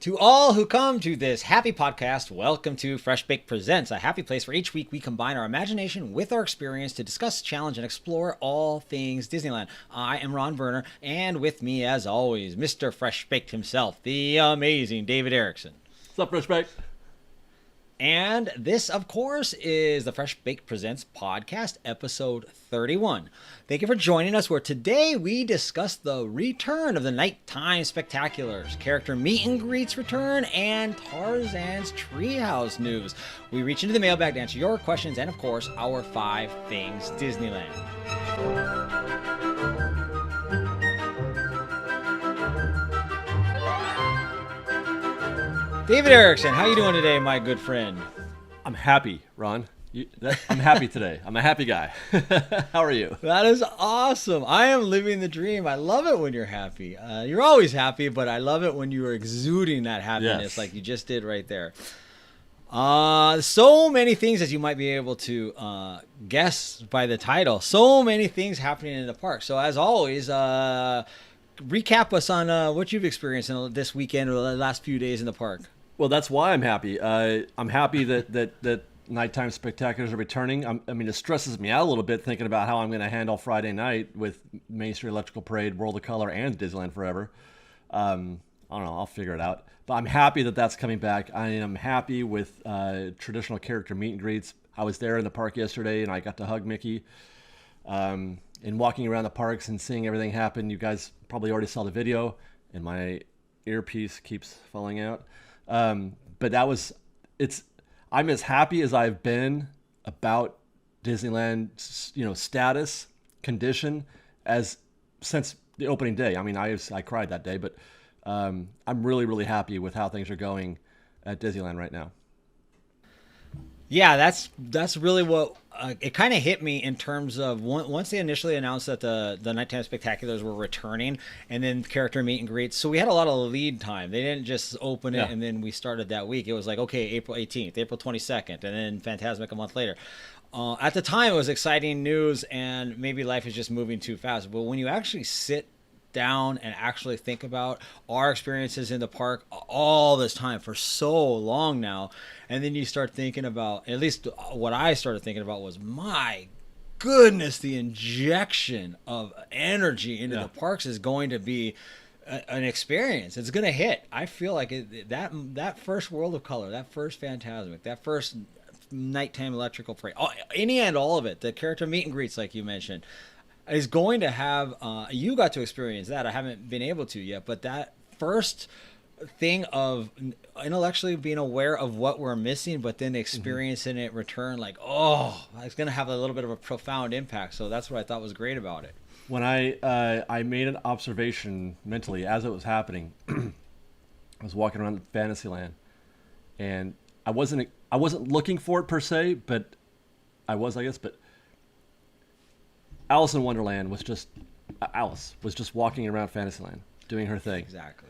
To all who come to this happy podcast, welcome to FreshBaked Presents, a happy place where each week we combine our imagination with our experience to discuss, challenge, and explore all things Disneyland. I am Ron Werner, and with me, as always, Mr. FreshBaked himself, the amazing David Erickson. What's up, FreshBaked? And this, of course, is the Fresh Baked Presents podcast, episode 31. Thank you for joining us, where today we discuss the return of the nighttime spectaculars, character meet and greets return, and Tarzan's Treehouse news. We reach into the mailbag to answer your questions and, of course, our 5 things Disneyland. David Erickson, how you doing today, my good friend? I'm happy, Ron. I'm happy today. I'm a happy guy. How are you? That is awesome. I am living the dream. I love it when you're happy. You're always happy, but I love it when you are exuding that happiness like you just did right there. So many things, as you might be able to guess by the title. So many things happening in the park. So as always, recap us on what you've experienced in this weekend or the last few days in the park. Well, that's why I'm happy. I'm happy that nighttime spectaculars are returning. I mean, it stresses me out a little bit thinking about how I'm going to handle Friday night with Main Street Electrical Parade, World of Color, and Disneyland Forever. I don't know. I'll figure it out. But I'm happy that that's coming back. I am happy with traditional character meet and greets. I was there in the park yesterday, and I got to hug Mickey. And walking around the parks and seeing everything happen, you guys probably already saw the video, and my earpiece keeps falling out. But I'm as happy as I've been about Disneyland, status, condition, since the opening day. I mean, I cried that day, but I'm really, really happy with how things are going at Disneyland right now. Yeah, that's really what it kind of hit me in terms of once they initially announced that the nighttime spectaculars were returning, and then character meet and greets. So we had a lot of lead time. They didn't just open it and then we started that week. It was like, okay, April 18th, April 22nd, and then Fantasmic a month later. At the time, it was exciting news, and maybe life is just moving too fast. But when you actually sit down and actually think about our experiences in the park all this time for so long now, and then you start thinking about, at least what I started thinking about was, my goodness, the injection of energy into the parks is going to be an experience. It's going to hit. I feel like that first World of Color, that first Fantasmic, that first nighttime electrical parade, any and all of it, the character meet and greets like you mentioned, is going to have, you got to experience that. I haven't been able to yet, but that first thing of intellectually being aware of what we're missing, but then experiencing it return, like, it's going to have a little bit of a profound impact. So that's what I thought was great about it. When I made an observation mentally as it was happening, I was walking around Fantasyland, and I wasn't looking for it per se, but I was, I guess, but Alice in Wonderland was just walking around Fantasyland doing her thing. Exactly.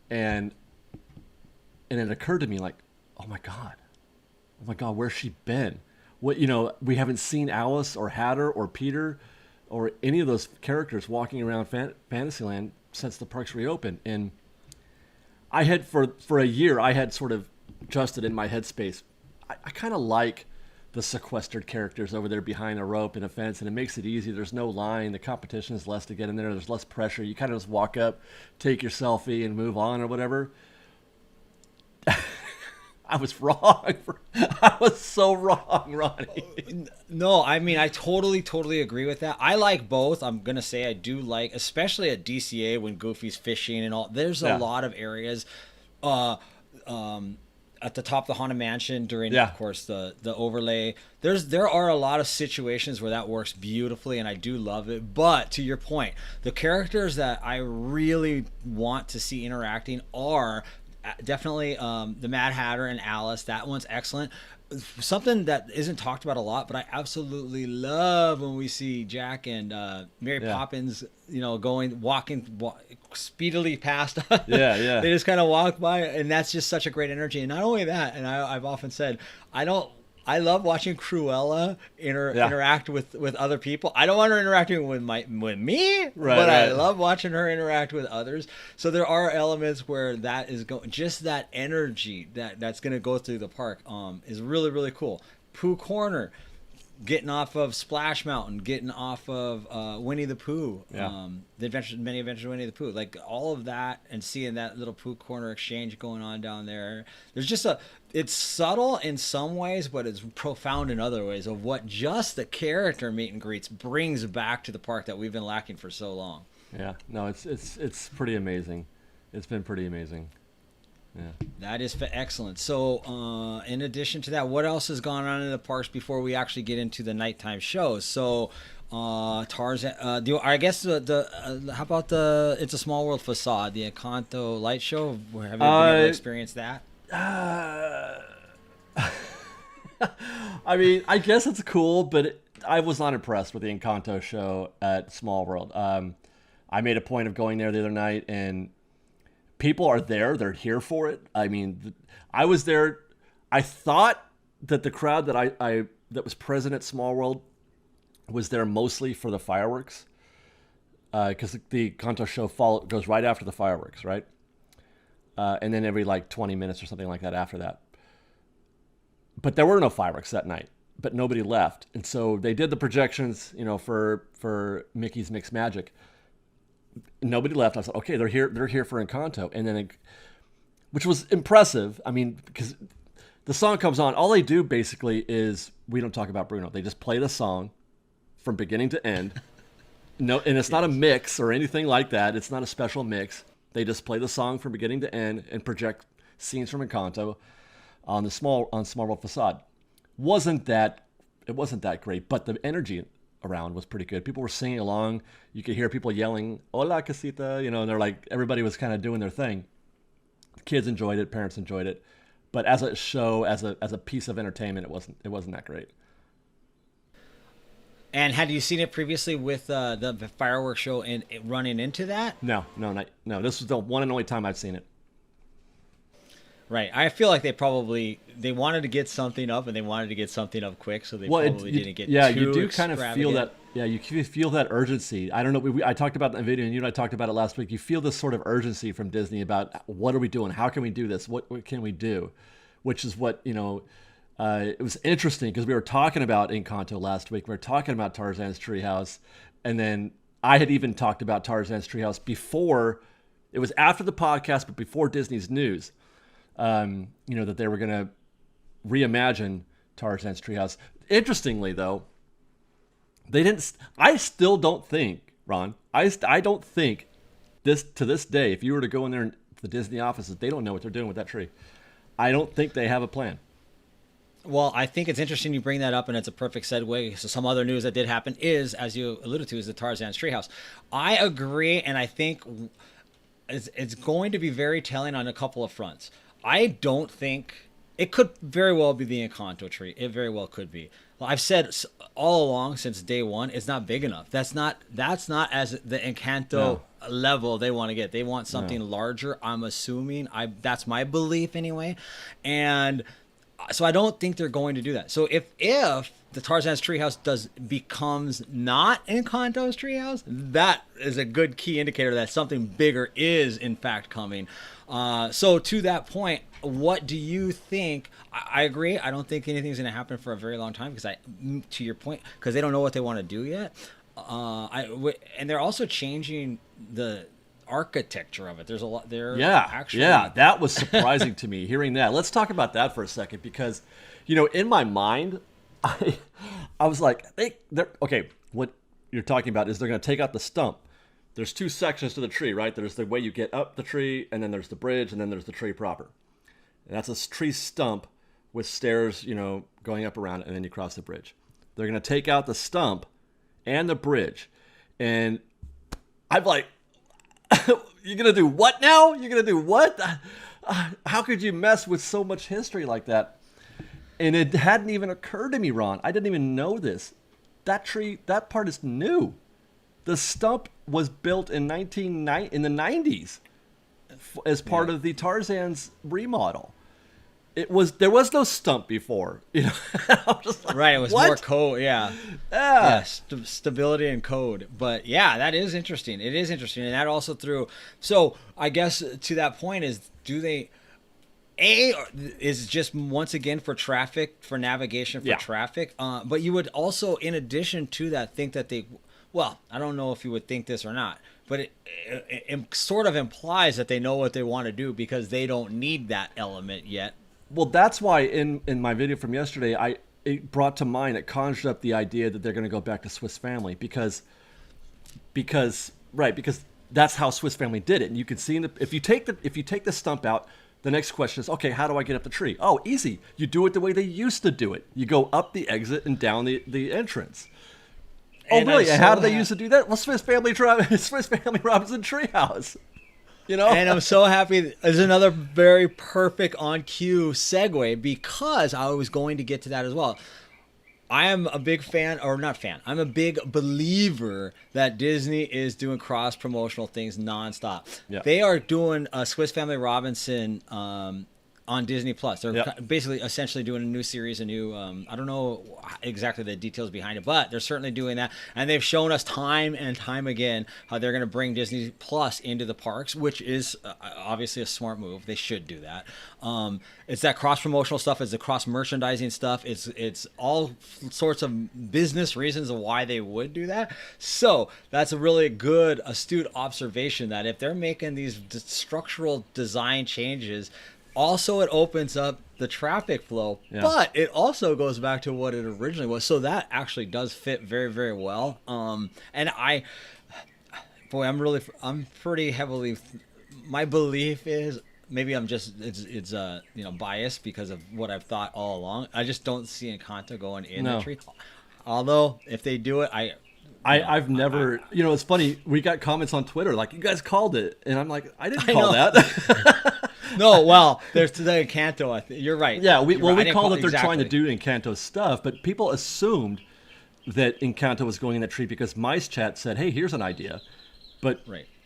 And it occurred to me, like, oh my god, where's she been? What, we haven't seen Alice or Hatter or Peter or any of those characters walking around Fantasyland since the parks reopened. And I had for a year I had sort of adjusted in my headspace. I kind of like the sequestered characters over there behind a rope and a fence, and it makes it easy. There's no line. The competition is less to get in there. There's less pressure. You kind of just walk up, take your selfie, and move on or whatever. I was wrong. I was so wrong, Ronnie. No, I mean, I totally agree with that. I like both. I'm going to say I do like, especially at DCA when Goofy's fishing and all. There's a lot of areas at the top of the Haunted Mansion during, of course, the overlay. There are a lot of situations where that works beautifully, and I do love it. But to your point, the characters that I really want to see interacting are definitely the Mad Hatter and Alice. That one's excellent. Something that isn't talked about a lot, but I absolutely love when we see Jack and Mary Poppins, walking speedily past us. Yeah. They just kind of walk by, and that's just such a great energy. And not only that, and I've often said, I I love watching Cruella Yeah. interact with other people. I don't want her interacting with me, Right, but I right. love watching her interact with others. So there are elements where that is going, just that energy that's going to go through the park is really really cool. Pooh Corner, getting off of Splash Mountain, getting off of Winnie the Pooh, Yeah. Many Adventures of Winnie the Pooh, like all of that, and seeing that little Pooh Corner exchange going on down there. There's just it's subtle in some ways, but it's profound in other ways of what just the character meet and greets brings back to the park that we've been lacking for so long. Yeah. No, it's pretty amazing. It's been pretty amazing. Yeah. That is excellent. So, in addition to that, what else has gone on in the parks before we actually get into the nighttime shows? So, Tarzan. I guess how about the It's a Small World facade, the Encanto light show? Have you been able to experience that? I mean, I guess it's cool, but I was not impressed with the Encanto show at Small World. I made a point of going there the other night, and people are there. They're here for it. I mean, I was there. I thought that the crowd that was present at Small World was there mostly for the fireworks, because the Encanto show goes right after the fireworks, right? And then every like 20 minutes or something like that after that. But there were no fireworks that night. But nobody left, and so they did the projections, for Mickey's Mixed Magic. Nobody left. I said, okay, they're here. They're here for Encanto, and then, which was impressive. I mean, because the song comes on, all they do basically is We Don't Talk About Bruno. They just play the song from beginning to end. No, and it's not a mix or anything like that. It's not a special mix. They just play the song from beginning to end and project scenes from Encanto on Small World facade. It wasn't that great, but the energy around was pretty good. People were singing along. You could hear people yelling, "Hola, casita," and they're like, everybody was kind of doing their thing. Kids enjoyed it, parents enjoyed it, but as a show, as a piece of entertainment, it wasn't that great. And had you seen it previously with the fireworks show and running into that? No. This was the one and only time I've seen it. Right. I feel like they wanted to get something up, and they wanted to get something up quick, so they probably didn't get too you do kind of feel extravagant. that. Yeah, you feel that urgency. I don't know. I talked about that in the video, and you and I talked about it last week. You feel this sort of urgency from Disney about what are we doing? How can we do this? What can we do? Which is what, it was interesting because we were talking about Encanto last week. We were talking about Tarzan's Treehouse, and then I had even talked about Tarzan's Treehouse before. It was after the podcast, but before Disney's news. That they were going to reimagine Tarzan's Treehouse. Interestingly, though, they didn't. I still don't think, Ron. I don't think to this day, if you were to go in there in the Disney offices, they don't know what they're doing with that tree. I don't think they have a plan. Well, I think it's interesting you bring that up, and it's a perfect segue. So some other news that did happen is, as you alluded to, is the Tarzan's Treehouse. I agree, and I think it's going to be very telling on a couple of fronts. I don't think it could very well be the Encanto tree. It very well could be. Well, I've said all along since day one, it's not big enough. That's not as the Encanto level they want to get. They want something larger. I'm assuming. That's my belief anyway, and so I don't think they're going to do that. So if the Tarzan's Treehouse becomes not Encanto's Treehouse, that is a good key indicator that something bigger is in fact coming. So to that point, what do you think? I agree. I don't think anything's going to happen for a very long time to your point, because they don't know what they want to do yet. And they're also changing the architecture of it. There's a lot there. Yeah, that was surprising to me hearing that. Let's talk about that for a second, because in my mind, I was like, okay, what you're talking about is they're going to take out the stump. There's two sections to the tree, right? There's the way you get up the tree, and then there's the bridge, and then there's the tree proper. And that's a tree stump with stairs, going up around it, and then you cross the bridge. They're going to take out the stump and the bridge. And I'm like, you're going to do what now? You're going to do what? How could you mess with so much history like that? And it hadn't even occurred to me, Ron. I didn't even know this. That part is new. The stump was built in the 90s as part of the Tarzan's remodel. there was no stump before. I'm just like, Right, it was what? more code, yeah. Yeah, stability and code. But yeah, that is interesting. It is interesting, and that also through. So I guess to that point is, do they? A is just once again for traffic, for navigation for traffic. But you would also, in addition to that, think that they. Well, I don't know if you would think this or not, but it sort of implies that they know what they want to do because they don't need that element yet. Well, that's why in my video from yesterday, it brought to mind, it conjured up the idea that they're going to go back to Swiss Family because that's how Swiss Family did it. And you can see if you take the stump out, the next question is, okay, how do I get up the tree? Oh, easy. You do it the way they used to do it. You go up the exit and down the entrance. And oh, really? And how do they used to do that? Well, Swiss Family Robinson Treehouse. And I'm so happy. There's another very perfect on cue segue because I was going to get to that as well. I am a big fan, or not fan, I'm a big believer that Disney is doing cross-promotional things nonstop. Yeah. They are doing a Swiss Family Robinson on Disney Plus. They're basically essentially doing a new series, a new I don't know exactly the details behind it, but they're certainly doing that. And they've shown us time and time again how they're going to bring Disney Plus into the parks, which is obviously a smart move. They should do that. It's that cross-promotional stuff. It's the cross-merchandising stuff. It's all sorts of business reasons of why they would do that. So that's a really good, astute observation that if they're making these structural design changes, also it opens up the traffic flow, but it also goes back to what it originally was. So that actually does fit very, very well. And I'm pretty heavily, my belief is, maybe I'm just it's biased because of what I've thought all along. I just don't see Encanto going in the tree. Although if they do it, I've never, it's funny. We got comments on Twitter like, you guys called it, and I'm like, I didn't call that. No, well, there's the Encanto. I think you're right. Yeah, we right. called it. They're trying to do Encanto stuff, but people assumed that Encanto was going in that tree because Mice Chat said, "Hey, here's an idea," but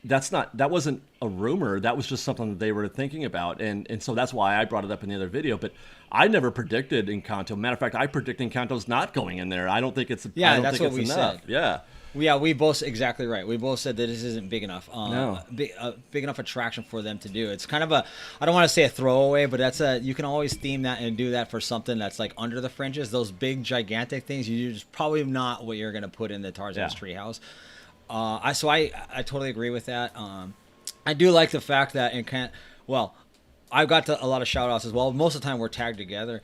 that wasn't a rumor. That was just something that they were thinking about, and so that's why I brought it up in the other video. But I never predicted Encanto. Matter of fact, I predict Encanto's not going in there. I don't think it's. Yeah, I don't that's think what it's we enough. said. Yeah. Yeah, we both exactly right. We both said that this isn't big enough. No. Big enough attraction for them to do. It's kind of I don't want to say a throwaway, but you can always theme that and do that for something that's like under the fringes. Those big gigantic things, you're just probably not what you're going to put in the Tarzan's Treehouse. I totally agree with that. I do like the fact that I've got a lot of shout outs as well. Most of the time we're tagged together.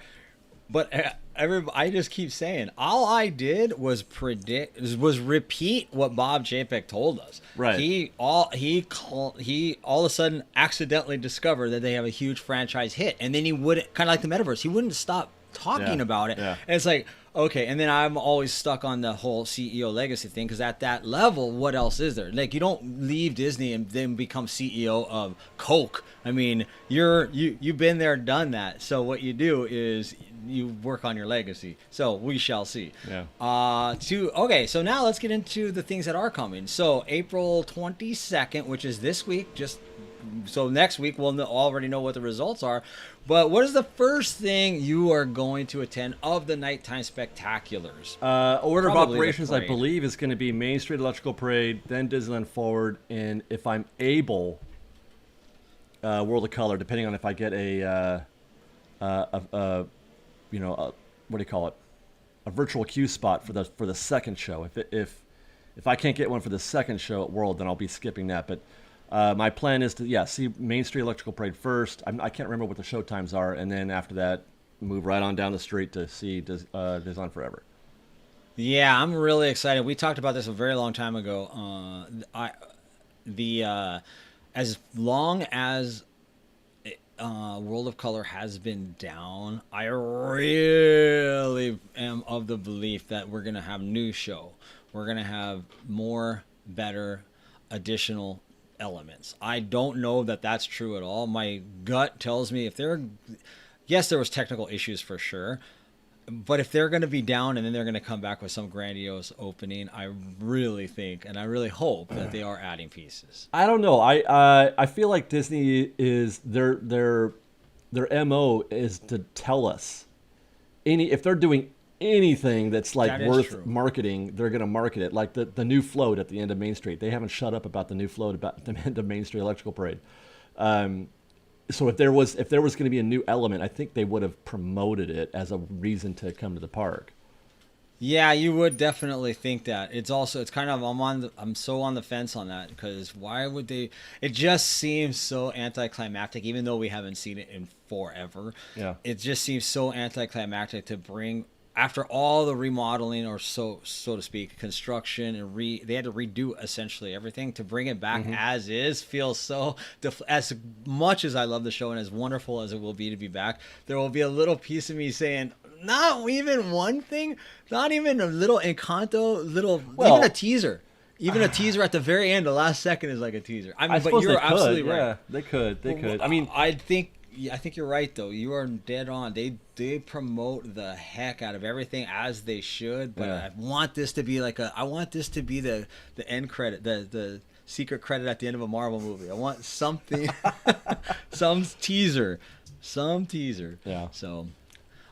But I just keep saying, all I did was repeat what Bob Chapek told us. Right. He all of a sudden accidentally discovered that they have a huge franchise hit, and then he wouldn't, kind of like the metaverse, he wouldn't stop talking about it. Yeah. And it's like, okay, and then I'm always stuck on the whole CEO legacy thing because at that level, what else is there? Like, you don't leave Disney and then become CEO of Coke. I mean, you've been there, done that. So what you do is you work on your legacy. So we shall see. Yeah. Okay, so now let's get into the things that are coming. So April 22nd, which is this week, so next week we'll already know what the results are. But what is the first thing you are going to attend of the nighttime spectaculars? Order Probably of operations, the I parade. believe, is going to be Main Street Electrical Parade, then Disneyland Forward, and if I'm able, World of Color, depending on if I get what do you call it? A virtual queue spot for the second show. If I can't get one for the second show at World, then I'll be skipping that. But my plan is to see Main Street Electrical Parade first. I can't remember what the show times are, and then after that, move right on down the street to see Disneyland Forever. Yeah, I'm really excited. We talked about this a very long time ago. As long as World of Color has been down, I really am of the belief that we're gonna have new show. We're gonna have more, better, additional elements. I don't know that that's true at all. My gut tells me there was technical issues for sure. But if they're going to be down and then they're going to come back with some grandiose opening, I really think and I really hope that they are adding pieces. I don't know. I feel like Disney is they're their MO is to tell us if they're doing anything that's like That is worth true. marketing, they're going to market it. Like the new float at the end of Main Street. They haven't shut up about the new float about the end of Main Street Electrical Parade. So if there was going to be a new element, I think they would have promoted it as a reason to come to the park. Yeah, you would definitely think that. It's kind of I'm so on the fence on that because why would they? It just seems so anticlimactic, even though we haven't seen it in forever. Yeah. It just seems so anticlimactic to bring after all the remodeling or so to speak, construction and they had to redo essentially everything to bring it back as is. Feels so as much as I love the show and as wonderful as it will be to be back, there will be a little piece of me saying, not even one thing, not even a little Encanto, even a teaser. Even a teaser at the very end, the last second is like a teaser. I mean, but you're absolutely right. Yeah, they could. They could. I mean, I think you're right though. You are dead on. They promote the heck out of everything as they should. But Yeah. I want this to be I want this to be the end credit, the secret credit at the end of a Marvel movie. I want something, some teaser. Yeah. So.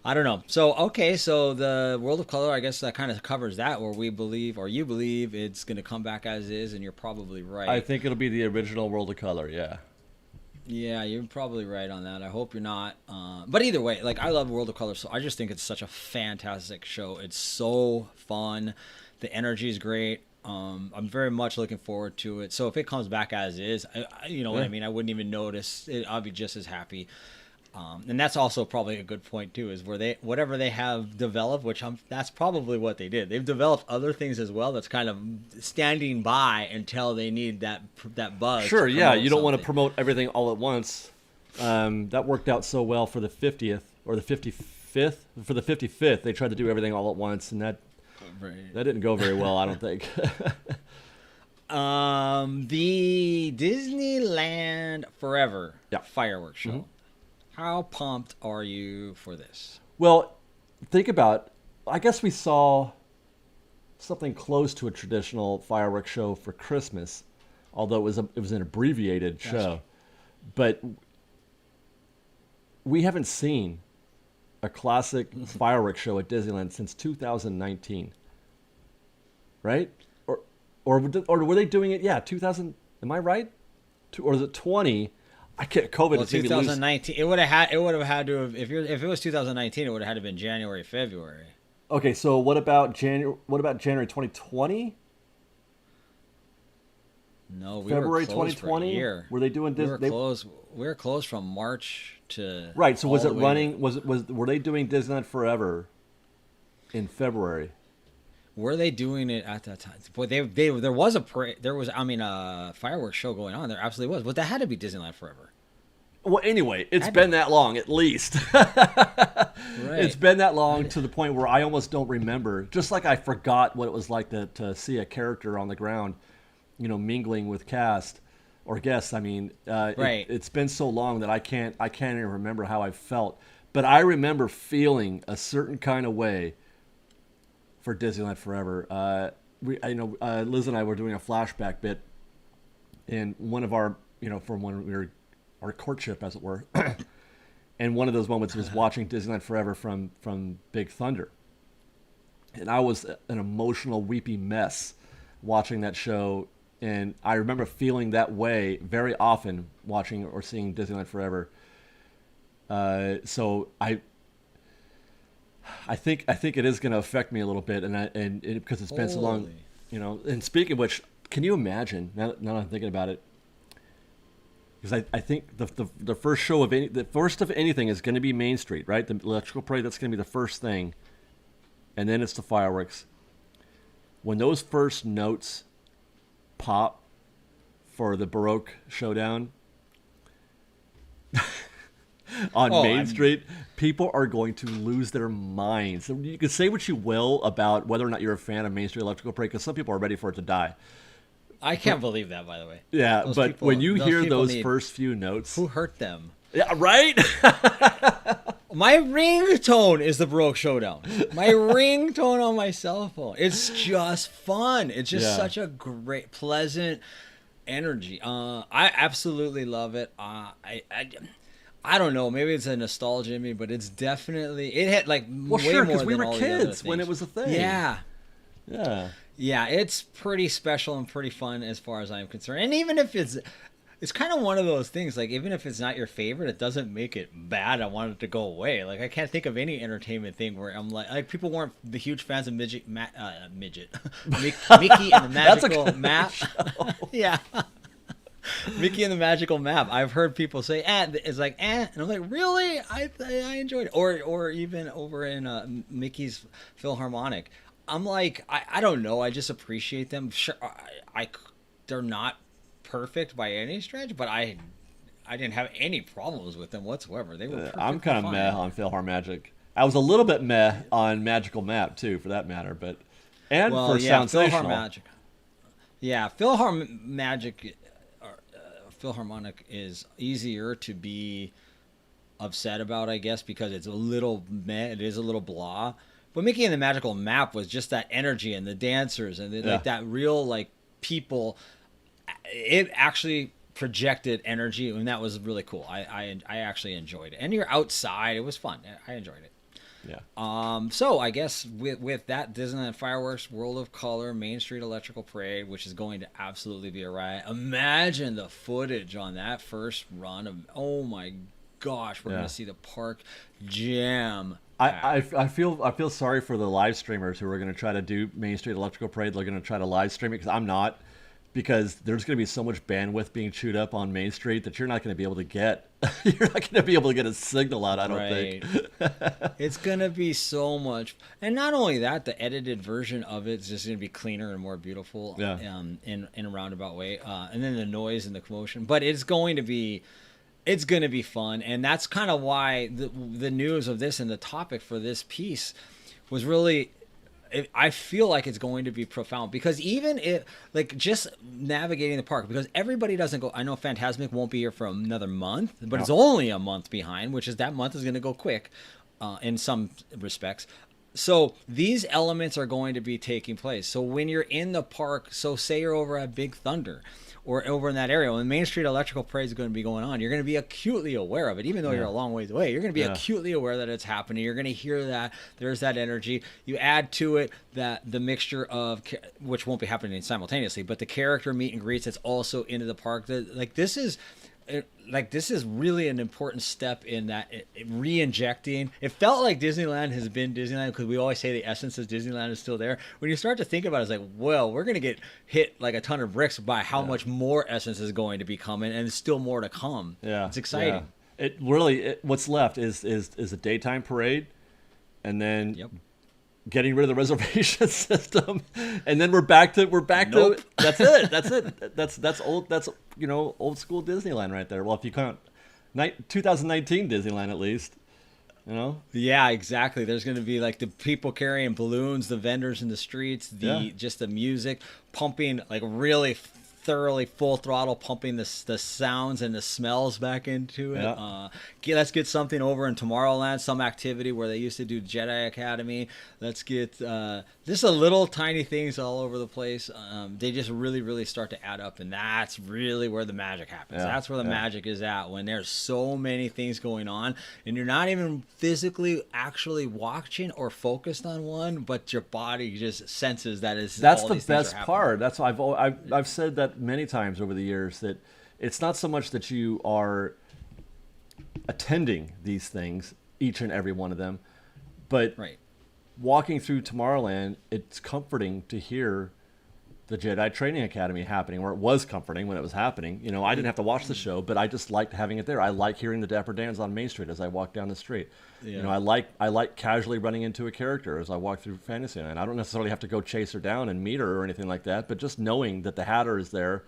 I don't know. So, okay, so the World of Color, I guess that kind of covers that, where we believe, or you believe, it's going to come back as is, and you're probably right. I think it'll be the original World of Color. Yeah. Yeah, you're probably right on that. I hope you're not. But either way, I love World of Color, so I just think it's such a fantastic show. It's so fun. The energy is great. I'm very much looking forward to it. So if it comes back as is, you know what I mean? I wouldn't even notice. I'll be just as happy. And that's also probably a good point too, is where whatever they have developed, that's probably what they did. They've developed other things as well. That's kind of standing by until they need that buzz. Sure. Yeah. You don't want to something. promote everything all at once. That worked out so well for the 50th or the 55th. For the 55th, they tried to do everything all at once, and that didn't go very well. I don't think. The Disneyland Forever fireworks show. Mm-hmm. How pumped are you for this? Well, think about. I guess we saw something close to a traditional fireworks show for Christmas, although it was an abbreviated show. But we haven't seen a classic fireworks show at Disneyland since 2019, right? Or were they doing it? Yeah, 2000. Am I right? Or is it 20? I can't. COVID. Well, 2019. It would have had to have. If it was 2019, it would have had to have been January, February. Okay, so what about January? What about January 2020? No, we February were closed 2020. for a year. Were they doing this? We were closed from March to. Right. So was all it the way running? Were they doing Disneyland Forever in February? Were they doing it at that time? Boy, there was a fireworks show going on. There absolutely was, but that had to be Disneyland Forever. Well, anyway, it's been that long at least. Right. It's been that long to the point where I almost don't remember. Just like I forgot what it was like to see a character on the ground, mingling with cast or guests. I mean, Right. It's been so long that I can't even remember how I felt. But I remember feeling a certain kind of way for Disneyland Forever. Liz and I were doing a flashback bit in one of our, from when we were our courtship, as it were. And one of those moments was watching Disneyland Forever from Big Thunder. And I was an emotional, weepy mess watching that show. And I remember feeling that way very often watching or seeing Disneyland Forever. So I think it is going to affect me a little bit, and because it's been so long, And speaking of which, can you imagine? Now that I'm thinking about it, because I think the first show of anything is going to be Main Street, right? The electrical parade, that's going to be the first thing, and then it's the fireworks. When those first notes pop for the Baroque Showdown on Main Street, people are going to lose their minds. You can say what you will about whether or not you're a fan of Main Street Electrical Parade, because some people are ready for it to die. I can't believe that, by the way. Yeah, but when you hear those first few notes, who hurt them? Yeah, right. My ringtone is the Baroque Showdown. My ringtone on my cell phone. It's just fun. It's just such a great, pleasant energy. I absolutely love it. I don't know. Maybe it's a nostalgia in me, but it's definitely it hit like Well, way sure, more because we than were all the other kids when it things. was a thing. Yeah, Yeah. yeah. It's pretty special and pretty fun as far as I'm concerned. And even if it's kind of one of those things. Like even if it's not your favorite, it doesn't make it bad. I want it to go away. Like I can't think of any entertainment thing where I'm like people weren't the huge fans of midget, Mickey and the That's a Magical good Map. show. Yeah. Mickey and the Magical Map. I've heard people say, it's like, and I'm like, really? I enjoyed it. Or even over in Mickey's Philharmonic. I'm like, I don't know. I just appreciate them. Sure, they're not perfect by any stretch, but I didn't have any problems with them whatsoever. They were perfectly I'm kind of fine. meh on Philharmagic. I was a little bit meh on Magical Map too, for that matter. But and Well, for yeah, Soundsational. Philharmagic. Yeah, Philharmonic is easier to be upset about, I guess, because it's a little meh. It is a little blah. But Mickey and the Magical Map was just that energy and the dancers and Yeah. like that real like people. It actually projected energy, and that was really cool. I actually enjoyed it. And you're outside. It was fun. I enjoyed it. Yeah. So I guess with that Disneyland Fireworks, World of Color, Main Street Electrical Parade, which is going to absolutely be a riot. Imagine the footage on that first run of, oh my gosh, we're Yeah. going to see the park jam. I feel sorry for the live streamers who are going to try to do Main Street Electrical Parade. They're going to try to live stream it because I'm not. Because there's going to be so much bandwidth being chewed up on Main Street that you're not going to be able to get. You're not going to be able to get a signal out. I don't think. It's going to be so much. And not only that, the edited version of it is just going to be cleaner and more beautiful Yeah. in a roundabout way. And then the noise and the commotion. But it's going to be fun. And that's kind of why the news of this and the topic for this piece was really... I feel like it's going to be profound because even if like just navigating the park, because everybody doesn't go. I know Fantasmic won't be here for another month, but it's only a month behind, which is that month is going to go quick in some respects. So these elements are going to be taking place. So when you're in the park, so say you're over at Big Thunder or over in that area, when Main Street Electrical Parade is going to be going on, you're going to be acutely aware of it. Even though you're a long ways away, you're going to be acutely aware that it's happening. You're going to hear that there's that energy. You add to it that the mixture of, which won't be happening simultaneously, but the character meet and greets that's also into the park. This is really an important step in that re-injecting. It felt like Disneyland has been Disneyland because we always say the essence of Disneyland is still there. When you start to think about it, it's like, well, we're going to get hit like a ton of bricks by how much more essence is going to be coming, and there's still more to come. Yeah, it's exciting. Yeah. It really what's left is a daytime parade, and then getting rid of the reservation system, and then we're back to that's it. That's old. That's old school Disneyland right there. Well, if you count 2019 Disneyland at least, Yeah, exactly. There's going to be like the people carrying balloons, the vendors in the streets, just the music pumping, like really thoroughly full throttle pumping the sounds and the smells back into it. Let's get something over in Tomorrowland, some activity where they used to do Jedi Academy. Let's get just a little tiny things all over the place. They just really, really start to add up, and that's really where the magic happens. That's where the magic is at, when there's so many things going on, and you're not even physically actually watching or focused on one, but your body just senses that is. That's all the these things best are happening. part. That's why I've said that many times over the years, that it's not so much that you are attending these things, each and every one of them, but walking through Tomorrowland, it's comforting to hear the Jedi Training Academy happening, or it was comforting when it was happening. I didn't have to watch the show, but I just liked having it there. I like hearing the Dapper Dans on Main Street as I walk down the street. I like casually running into a character as I walk through Fantasyland. I don't necessarily have to go chase her down and meet her or anything like that, but just knowing that the Hatter is there,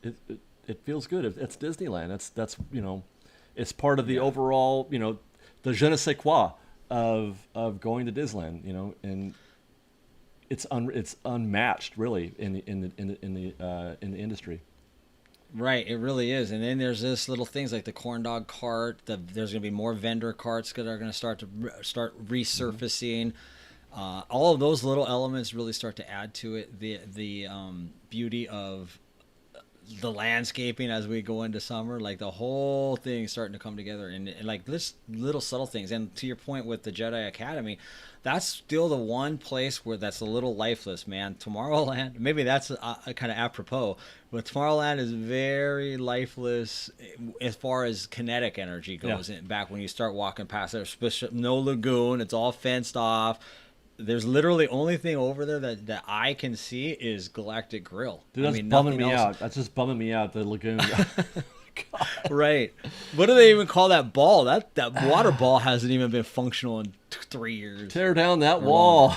it feels good. It's Disneyland. That's it's part of the overall, the je ne sais quoi of going to Disneyland, and it's unmatched really in the industry. Right, it really is. And then there's this little things like the corn dog cart. There's going to be more vendor carts that are going to start resurfacing. All of those little elements really start to add to it. The beauty of the landscaping as we go into summer, like the whole thing's starting to come together, and like this little subtle things. And to your point with the Jedi Academy, that's still the one place where that's a little lifeless, man. Tomorrowland, maybe that's a kind of apropos, but Tomorrowland is very lifeless as far as kinetic energy goes. Yeah. Back when you start walking past there, no lagoon, it's all fenced off. There's literally only thing over there that I can see is Galactic Grill. Dude, that's bumming me out. That's just bumming me out. The lagoon. Right. What do they even call that ball? That water ball hasn't even been functional in 3 years. Tear down that wall.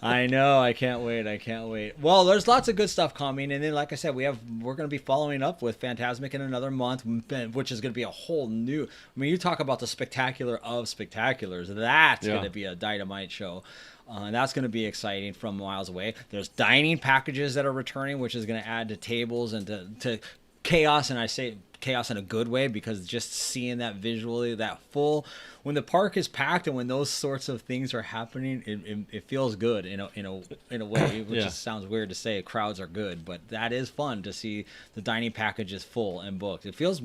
I know. I can't wait. Well, there's lots of good stuff coming, and then, like I said, we're going to be following up with Fantasmic in another month, which is going to be a whole new. I mean, you talk about the spectacular of spectaculars. That's going to be a dynamite show. And that's going to be exciting from miles away. There's dining packages that are returning, which is going to add to tables and to chaos, and I say chaos in a good way, because just seeing that visually, that full, when the park is packed and when those sorts of things are happening, it feels good in a way, which just sounds weird to say. Crowds are good, but that is fun to see the dining packages full and booked. It feels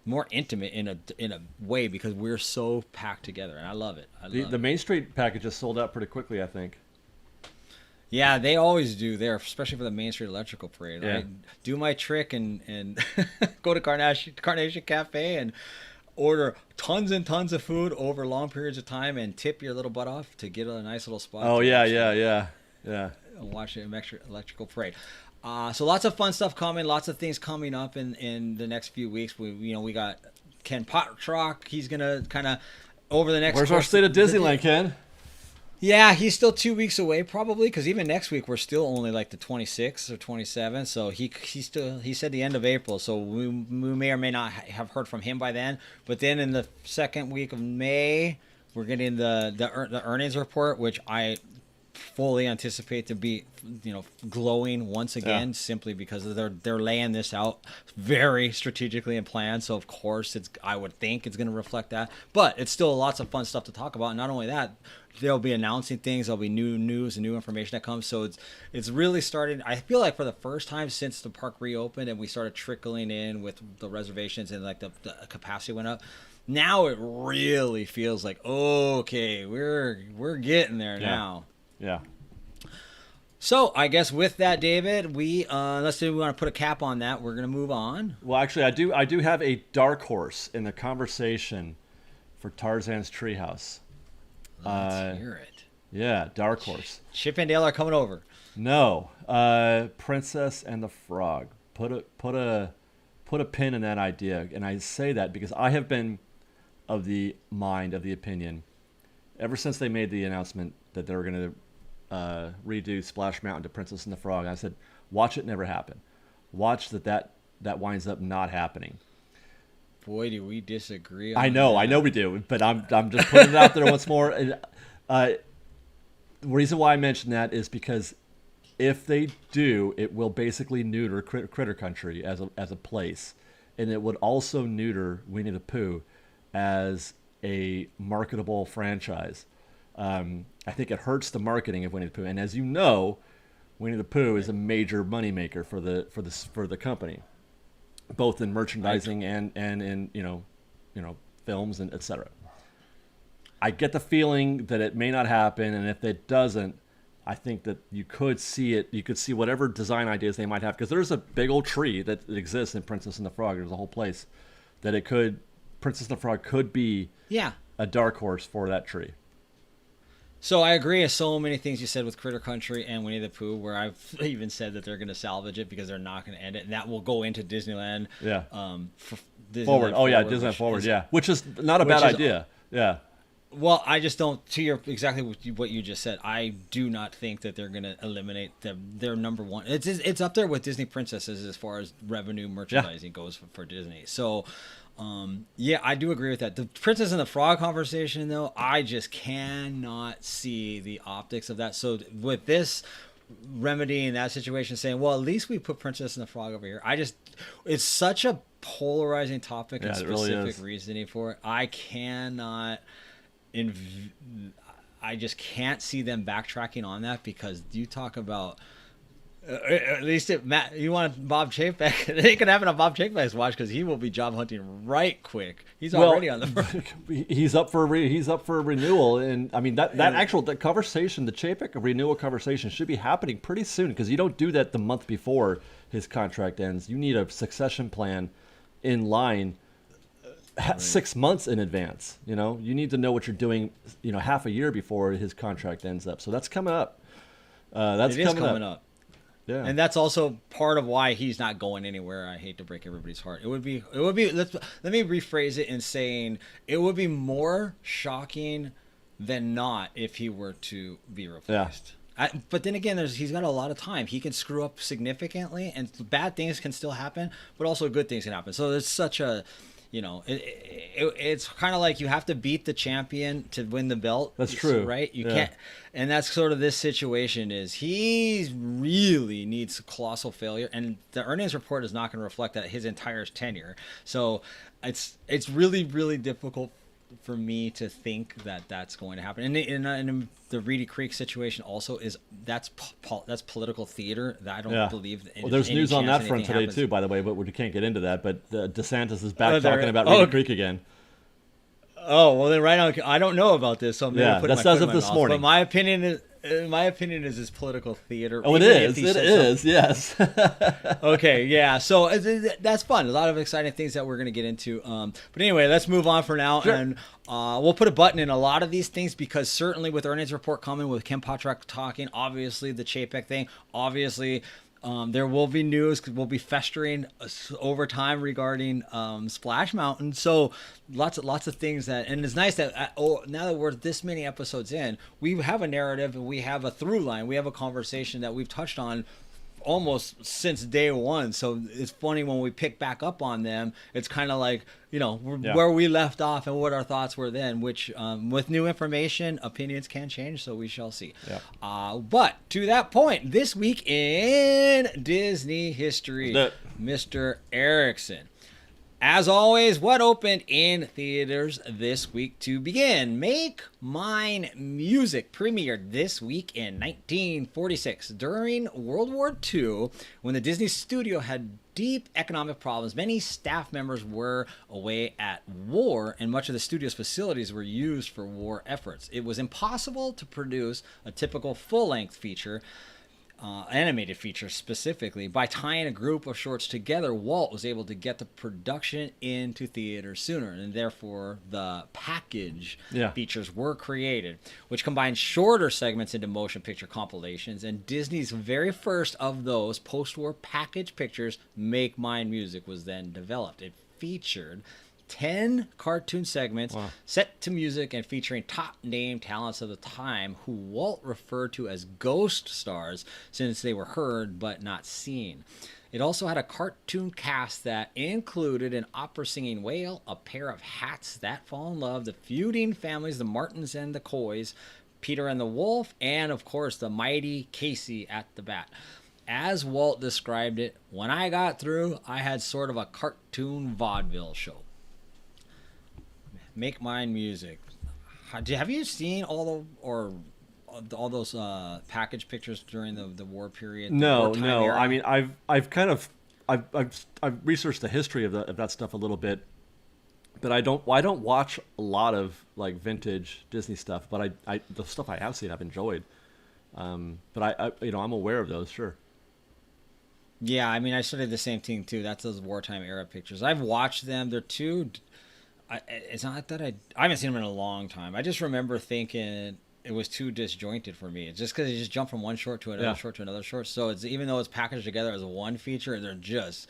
more intimate in a way because we're so packed together, and I love it. The Main Street packages sold out pretty quickly, I think. Yeah, they always do there, especially for the Main Street Electrical Parade. Yeah. I do my trick and go to Carnation Cafe and order tons and tons of food over long periods of time and tip your little butt off to get a nice little spot. Oh, yeah. Watch the Electrical Parade. So lots of fun stuff coming, lots of things coming up in the next few weeks. We got Ken Potrock. He's going to kind of over the next... Where's our state of Disneyland, Ken? Yeah, he's still 2 weeks away probably, because even next week we're still only like the 26th or 27th. So he said the end of April. So we may or may not have heard from him by then. But then in the second week of May, we're getting the earnings report, which I fully anticipate to be glowing once again, simply because they're laying this out very strategically and planned. So of course I would think it's going to reflect that, but it's still lots of fun stuff to talk about. And not only that, they'll be announcing things, there'll be new news and new information that comes. So it's really starting, I feel like, for the first time since the park reopened and we started trickling in with the reservations and like the capacity went up. Now it really feels like, okay, we're getting there now. Yeah. So I guess with that, David, let's say we want to put a cap on that. We're going to move on. Well, actually, I do have a dark horse in the conversation for Tarzan's Treehouse. Let's hear it. Yeah, dark horse. Chip and Dale are coming over. No, Princess and the Frog. Put a pin in that idea, and I say that because I have been of the opinion, ever since they made the announcement that they were going to redo Splash Mountain to Princess and the Frog. I said, watch it never happen. Watch that winds up not happening. Boy, do we disagree. I know we do, but I'm just putting it out there once more. The reason why I mention that is because if they do, it will basically neuter Critter Country as a place, and it would also neuter Winnie the Pooh as a marketable franchise. I think it hurts the marketing of Winnie the Pooh, and as you know, Winnie the Pooh is a major moneymaker for the company, both in merchandising and in films and etc. I get the feeling that it may not happen, and if it doesn't, I think that you could see it. You could see whatever design ideas they might have, because there's a big old tree that exists in Princess and the Frog. There's a whole place that Princess and the Frog could be a dark horse for that tree. So I agree with so many things you said with Critter Country and Winnie the Pooh, where I've even said that they're going to salvage it because they're not going to end it, and that will go into Disneyland. Yeah. Disneyland Forward. Oh yeah, Disneyland Forward. Yeah, which is not a bad idea. Yeah. Well, I just don't. To your exactly what you just said, I do not think that they're going to eliminate their number one. It's up there with Disney princesses as far as revenue merchandising goes for Disney. So. I do agree with that. The Princess and the Frog conversation, though, I just cannot see the optics of that. So with this remedying that situation, saying, well, at least we put Princess and the Frog over here. It's such a polarizing topic and specific reasoning for it. I cannot, I just can't see them backtracking on that, because you talk about At least Matt, you want Bob Chapek? They can have it on Bob Chapek's watch because he will be job hunting right quick. He's already on the. He's up for a renewal, and I mean that conversation, the Chapek renewal conversation, should be happening pretty soon because you don't do that the month before his contract ends. You need a succession plan in line. Right. 6 months in advance. You need to know what you're doing. Half a year before his contract ends up. So that's coming up. That's coming up. Yeah. And that's also part of why he's not going anywhere. I hate to break everybody's heart. It would be let me rephrase it in saying it would be more shocking than not if he were to be replaced. Yeah. But then again, he's got a lot of time. He can screw up significantly, and bad things can still happen, but also good things can happen. So there's such a it's kind of like you have to beat the champion to win the belt. That's true, right? You can't, and that's sort of this situation. Is he really needs colossal failure, and the earnings report is not going to reflect that his entire tenure. So it's really really difficult for me to think that that's going to happen. And in the Reedy Creek situation also that's political theater that I don't believe. Well, there's news on that front today too, by the way, but we can't get into that. But DeSantis is back talking about Reedy Creek again. Oh well, then right now I don't know about this, so I'm going to put that's as of this morning. But my opinion is it's political theater. Oh, it is. Yes. Okay. Yeah. So that's fun. A lot of exciting things that we're going to get into. But anyway, let's move on for now, and we'll put a button in a lot of these things because certainly with earnings report coming, with Kim Potrak talking, obviously the Chapek thing, obviously. There will be news. We'll be festering over time regarding Splash Mountain. So lots of things and it's nice that now that we're this many episodes in, we have a narrative and we have a through line. We have a conversation that we've touched on almost since day one. So it's funny when we pick back up on them. It's kind of like where we left off and what our thoughts were then. Which with new information, opinions can change. So we shall see. Yeah. But to that point, this week in Disney history, Mr. Erickson. As always, what opened in theaters this week to begin? Make Mine Music premiered this week in 1946. During World War II, when the Disney studio had deep economic problems, many staff members were away at war, and much of the studio's facilities were used for war efforts. It was impossible to produce a typical full-length feature, animated feature specifically. By tying a group of shorts together, Walt was able to get the production into theaters sooner, and therefore the package features were created, which combined shorter segments into motion picture compilations. And Disney's very first of those post-war package pictures, Make Mine Music, was then developed. It featured 10 cartoon segments set to music and featuring top name talents of the time who Walt referred to as ghost stars since they were heard but not seen. It also had a cartoon cast that included an opera singing whale, a pair of hats that fall in love, the feuding families, the Martins and the Coys, Peter and the Wolf, and of course the mighty Casey at the bat. As Walt described it, when I got through, I had sort of a cartoon vaudeville show. Make Mine Music. Have you seen all those package pictures during the war period? No. Era? I mean, I've researched the history of that stuff a little bit, but I don't watch a lot of like vintage Disney stuff. But the stuff I have seen, I've enjoyed. But I'm aware of those, sure. Yeah, I mean, I studied the same thing too. That's those wartime era pictures. I've watched them. They're too. It's not that I haven't seen them in a long time. I just remember thinking it was too disjointed for me. It's just because you just jump from one short to another short to another short. So it's even though it's packaged together as one feature, they're just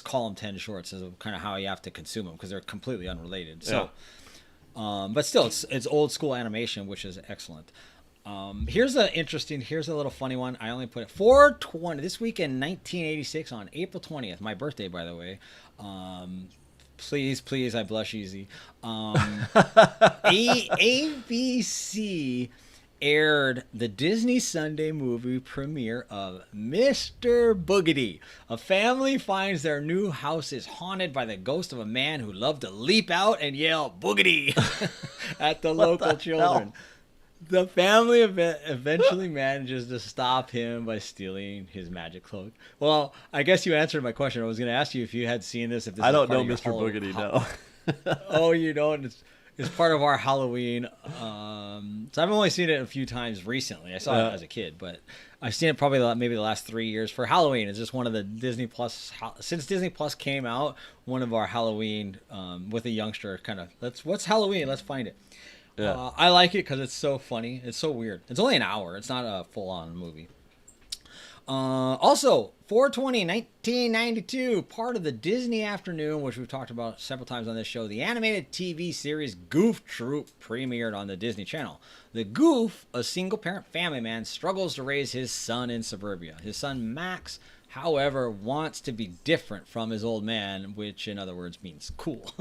call them 10 shorts is kind of how you have to consume them because they're completely unrelated. So, but still, it's old school animation, which is excellent. Here's a little funny one. I only put it 420 this week in 1986 on April 20th, my birthday, by the way. Please, I blush easy. ABC aired the Disney Sunday movie premiere of Mr. Boogedy. A family finds their new house is haunted by the ghost of a man who loved to leap out and yell Boogedy at the local children. The family eventually manages to stop him by stealing his magic cloak. Well, I guess you answered my question. I was going to ask you if you had seen this, if this I is don't part know of your Mr. Boogedy, no. Oh, you don't? It's part of our Halloween. So I've only seen it a few times recently. I saw it as a kid, but I've seen it probably maybe the last 3 years for Halloween. It's just one of the Disney Plus, since Disney Plus came out, one of our Halloween with a youngster kind of, what's Halloween? Let's find it. Yeah. I like it because it's so funny. It's so weird. It's only an hour. It's not a full-on movie. Also, 4/20, 1992, part of the Disney Afternoon, which we've talked about several times on this show, the animated TV series Goof Troop premiered on the Disney Channel. The Goof, a single-parent family man, struggles to raise his son in suburbia. His son, Max, however, wants to be different from his old man, which in other words means cool.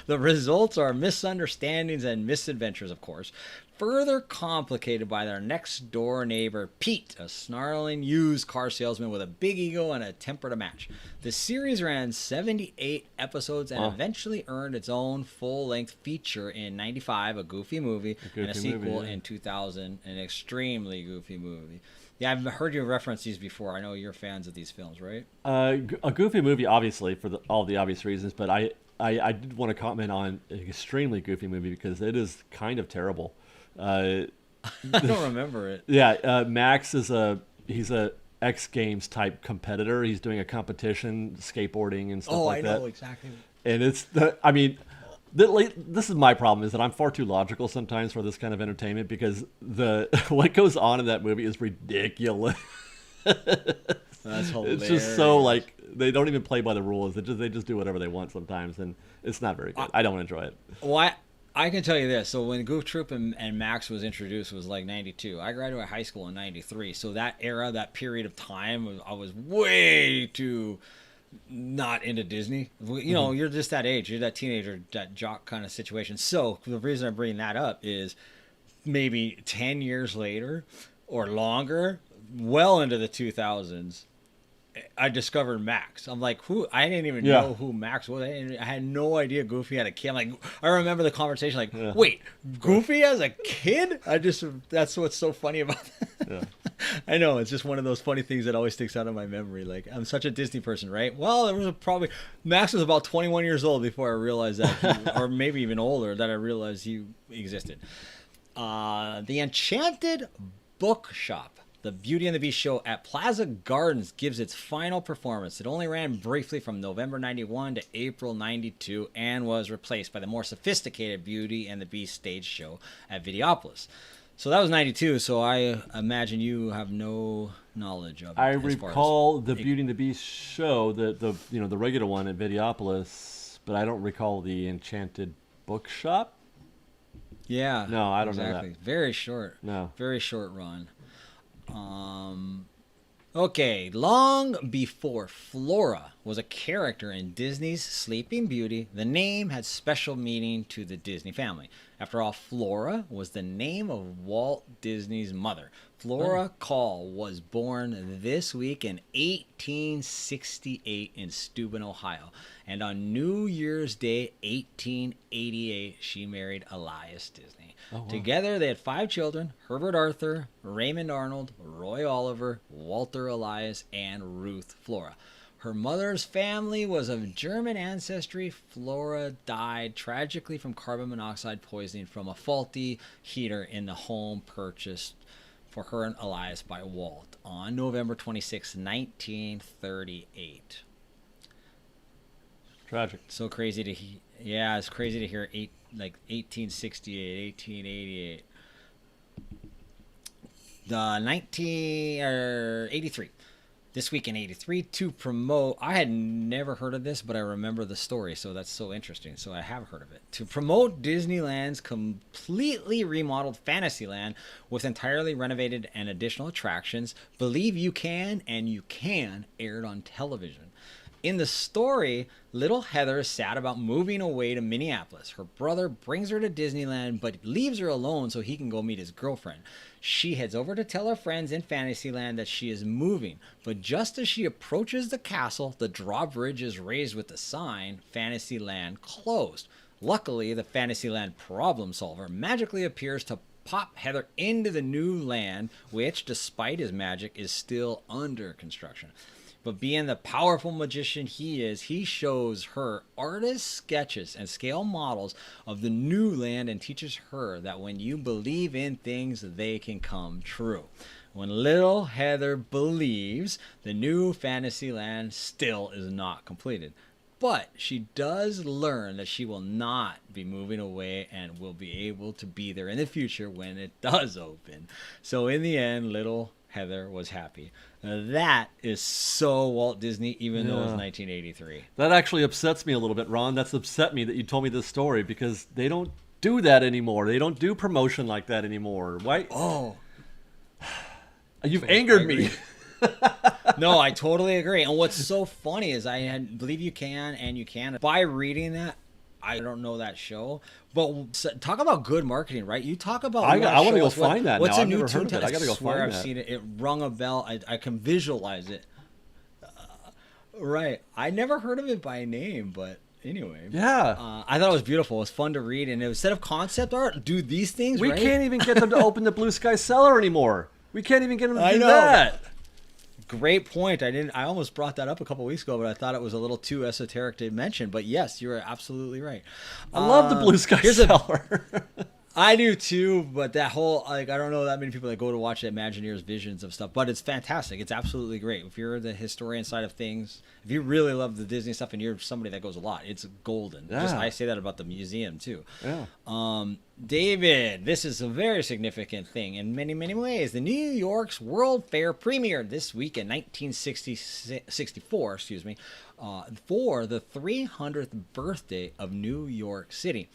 The results are misunderstandings and misadventures, of course, further complicated by their next door neighbor, Pete, a snarling used car salesman with a big ego and a temper to match. The series ran 78 episodes and eventually earned its own full-length feature in 95, a goofy movie, and a sequel in 2000, an extremely goofy movie. Yeah, I've heard you reference these before. I know you're fans of these films, right? A goofy movie, obviously, for all the obvious reasons, but I did want to comment on an extremely goofy movie because it is kind of terrible. I don't remember it. Yeah, Max he's a X Games type competitor. He's doing a competition, skateboarding and stuff like that. Oh, I know exactly. And this is my problem, is that I'm far too logical sometimes for this kind of entertainment because what goes on in that movie is ridiculous. That's hilarious. It's just so like they don't even play by the rules. They just do whatever they want sometimes, and it's not very good. I don't enjoy it. Well, I can tell you this. So when Goof Troop and Max was introduced, it was like 92. I graduated high school in 93. So that era, that period of time, I was way too not into Disney. You know, you're just that age. You're that teenager, that jock kind of situation. So the reason I'm bringing that up is maybe 10 years later or longer, well into the 2000s, I discovered Max. I'm like, who? I didn't even know who Max was. I had no idea Goofy had a kid. I'm like, I remember the conversation. Like, wait, Goofy has a kid? That's what's so funny about that. Yeah. I know, it's just one of those funny things that always sticks out in my memory. Like, I'm such a Disney person, right? Well, there was Max was about 21 years old before I realized that, or maybe even older, that I realized he existed. The Enchanted Bookshop. The Beauty and the Beast show at Plaza Gardens gives its final performance. It only ran briefly from November 91 to April 92 and was replaced by the more sophisticated Beauty and the Beast stage show at Videopolis. So that was 92, so I imagine you have no knowledge of it. I recall the Beauty and the Beast show, the regular one at Videopolis, but I don't recall the Enchanted Bookshop. Yeah. No, I don't know that. Very short. No. Very short run. Okay, long before Flora was a character in Disney's Sleeping Beauty, the name had special meaning to the Disney family. After all, Flora was the name of Walt Disney's mother. Flora Call was born this week in 1868 in Steuben, Ohio. And on New Year's Day, 1888, she married Elias Disney. Oh, wow. Together, they had 5 children: Herbert Arthur, Raymond Arnold, Roy Oliver, Walter Elias, and Ruth Flora. Her mother's family was of German ancestry. Flora died tragically from carbon monoxide poisoning from a faulty heater in the home purchased for her and Elias by Walt on November 26, 1938. Tragic. So crazy to hear. Yeah, it's crazy to hear 1868, 1888. The 1983. This week in 83, to promote, I had never heard of this, but I remember the story, so that's so interesting. So I have heard of it. To promote Disneyland's completely remodeled Fantasyland with entirely renovated and additional attractions, Believe You Can and You Can aired on television. In the story, little Heather is sad about moving away to Minneapolis. Her brother brings her to Disneyland, but leaves her alone so he can go meet his girlfriend. She heads over to tell her friends in Fantasyland that she is moving, but just as she approaches the castle, the drawbridge is raised with the sign, Fantasyland closed. Luckily, the Fantasyland problem solver magically appears to pop Heather into the new land, which, despite his magic, is still under construction. But being the powerful magician he is, he shows her artist sketches and scale models of the new land and teaches her that when you believe in things, they can come true. When little Heather believes, the new fantasy land still is not completed. But she does learn that she will not be moving away and will be able to be there in the future when it does open. So in the end, little Heather was happy. That is so Walt Disney, even though it's 1983. That actually upsets me a little bit, Ron. That's upset me that you told me this story because they don't do that anymore. They don't do promotion like that anymore. Why? Oh. You've angered me. No, I totally agree. And what's so funny is I believe you can and you can. By reading that, I don't know that show, but talk about good marketing, right? You talk about. I want to go find that. What's now. a new I've never heard of it. I got to go find I've that. seen it. It rung a bell. I can visualize it. Right. I never heard of it by name, but anyway. Yeah. I thought it was beautiful. It was fun to read, and instead of concept art, do these things. We right? can't even get them to open the Blue Sky Cellar anymore. We can't even get them to do know. that. Great point. I almost brought that up a couple weeks ago, but I thought it was a little too esoteric to mention. But yes, you're absolutely right. I love the Blue Sky Cellar. I do too, but that whole, like, I don't know that many people that go to watch the Imagineers visions of stuff, but it's fantastic. It's absolutely great. If you're the historian side of things, if you really love the Disney stuff and you're somebody that goes a lot, it's golden. Yeah. I say that about the museum too. Yeah. David, this is a very significant thing in many, many ways. The New York's World Fair premiered this week in 1964, for the 300th birthday of New York City.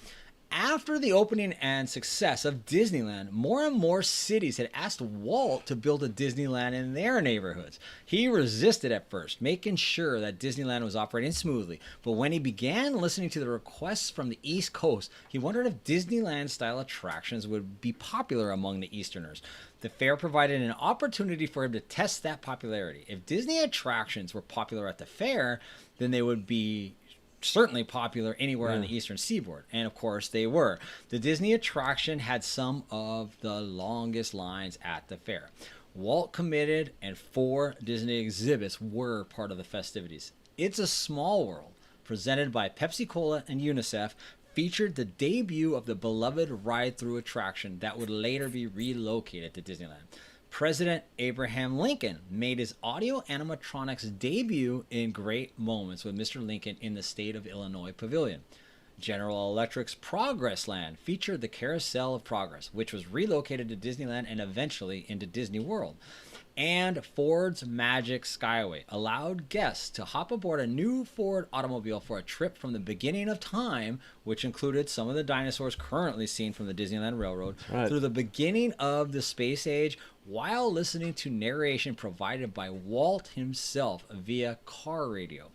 After the opening and success of Disneyland, more and more cities had asked Walt to build a Disneyland in their neighborhoods. He resisted at first, making sure that Disneyland was operating smoothly. But when he began listening to the requests from the East Coast, he wondered if Disneyland-style attractions would be popular among the Easterners. The fair provided an opportunity for him to test that popularity. If Disney attractions were popular at the fair, then they would be certainly popular anywhere on the eastern seaboard, and of course they were. The Disney attraction had some of the longest lines at the fair. Walt committed, and 4 Disney exhibits were part of the festivities. It's a Small World, presented by Pepsi Cola and UNICEF, featured the debut of the beloved ride-through attraction that would later be relocated to Disneyland. President Abraham Lincoln made his audio animatronics debut in Great Moments with Mr. Lincoln in the State of Illinois Pavilion. General Electric's Progress Land featured the Carousel of Progress, which was relocated to Disneyland and eventually into Disney World. And Ford's Magic Skyway allowed guests to hop aboard a new Ford automobile for a trip from the beginning of time, which included some of the dinosaurs currently seen from the Disneyland Railroad, through the beginning of the space age, while listening to narration provided by Walt himself via car radio.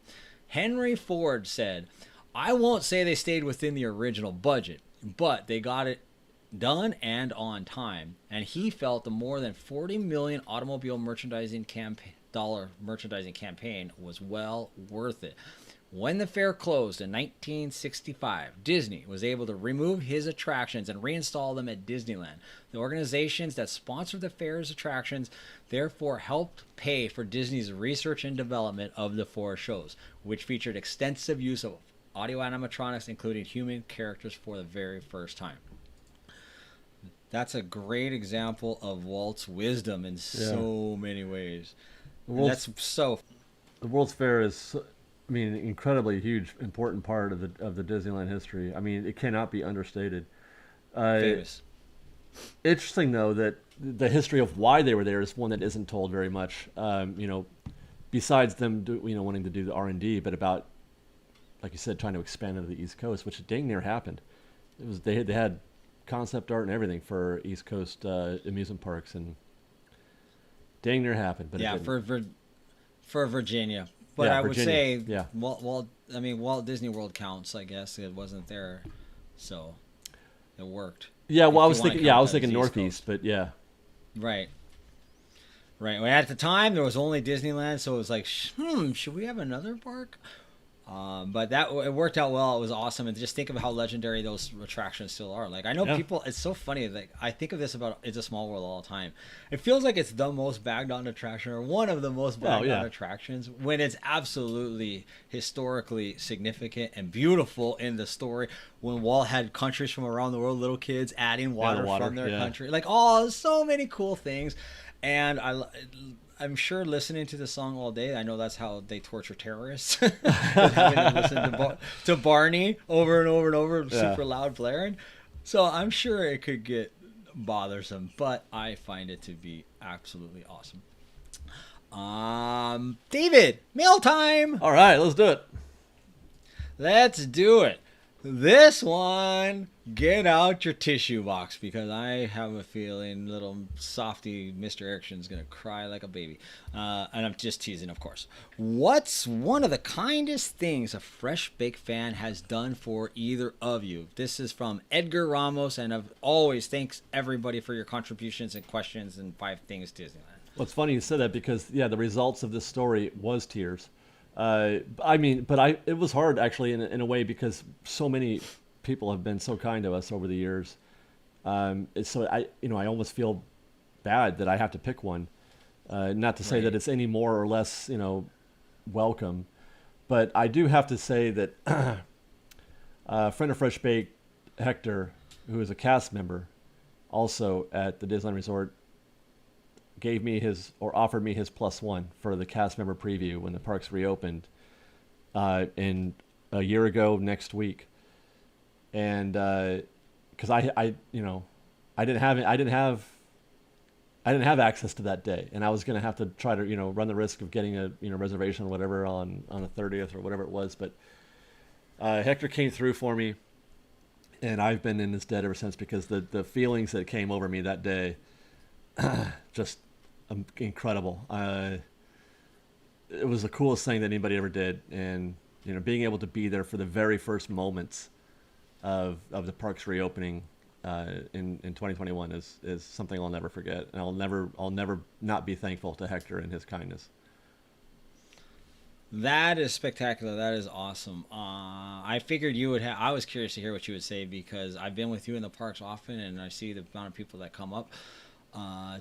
Henry Ford said, "I won't say they stayed within the original budget, but they got it done and on time," and he felt the more than $40 million automobile merchandising campaign was well worth it. When the fair closed in 1965, Disney was able to remove his attractions and reinstall them at Disneyland. The organizations that sponsored the fair's attractions therefore helped pay for Disney's research and development of the 4 shows, which featured extensive use of audio animatronics, including human characters, for the very first time. That's a great example of Walt's wisdom in so many ways. The World's Fair is, I mean, an incredibly huge, important part of the Disneyland history. I mean, it cannot be understated. Famous. Interesting, though, that the history of why they were there is one that isn't told very much. Besides them, wanting to do the R&D, but about, like you said, trying to expand into the East Coast, which dang near happened. It was they had concept art and everything for East Coast amusement parks, and dang near happened. But for Virginia. But Yeah, I would Virginia. say, Walt Disney World counts. I guess it wasn't there, so it worked. Yeah, well, I If was you wanna thinking, count I was that as thinking East Northeast, Coast. but yeah, Right. Well, at the time, there was only Disneyland, so it was like, should we have another park? But that it worked out well. It was awesome, and just think of how legendary those attractions still are. Like I know Yeah. people. It's so funny. Like I think of this about It's a Small World all the time. It feels like it's the most bagged on attraction, or one of the most Well, bagged on yeah. attractions, when it's absolutely historically significant and beautiful in the story. When Walt had countries from around the world, little kids adding water, water, from their yeah. country, like oh, so many cool things, and I'm sure listening to the song all day, I know that's how they torture terrorists. Having to listen to Barney over and over and over, Yeah. super loud blaring. So I'm sure it could get bothersome, but I find it to be absolutely awesome. David, mail time. All right, let's do it. Let's do it. This one, get out your tissue box because I have a feeling little softy Mr. Erickson's going to cry like a baby. And I'm just teasing, of course. What's one of the kindest things a Fresh Baked fan has done for either of you? This is from Edgar Ramos, and I've always thanks everybody for your contributions and questions and 5 things Disneyland. Well, it's funny you said that because yeah, the results of this story was tears. I mean, but it was hard actually in a way because so many people have been so kind to us over the years. So I almost feel bad that I have to pick one. Not to say Right. that it's any more or less, welcome, but I do have to say that a friend of Fresh Baked, Hector, who is a cast member, also at the Disneyland Resort, gave me offered me his +1 for the cast member preview when the parks reopened in a year ago next week, and because I didn't have access to that day, and I was going to have to try to run the risk of getting a reservation or whatever on the 30th or whatever it was, but Hector came through for me, and I've been in his debt ever since because the feelings that came over me that day just incredible. It was the coolest thing that anybody ever did, and being able to be there for the very first moments of the parks reopening in 2021 is something I'll never forget, and I'll never not be thankful to Hector and his kindness. That is spectacular. That is awesome. I figured you would have. I was curious to hear what you would say because I've been with you in the parks often, and I see the amount of people that come up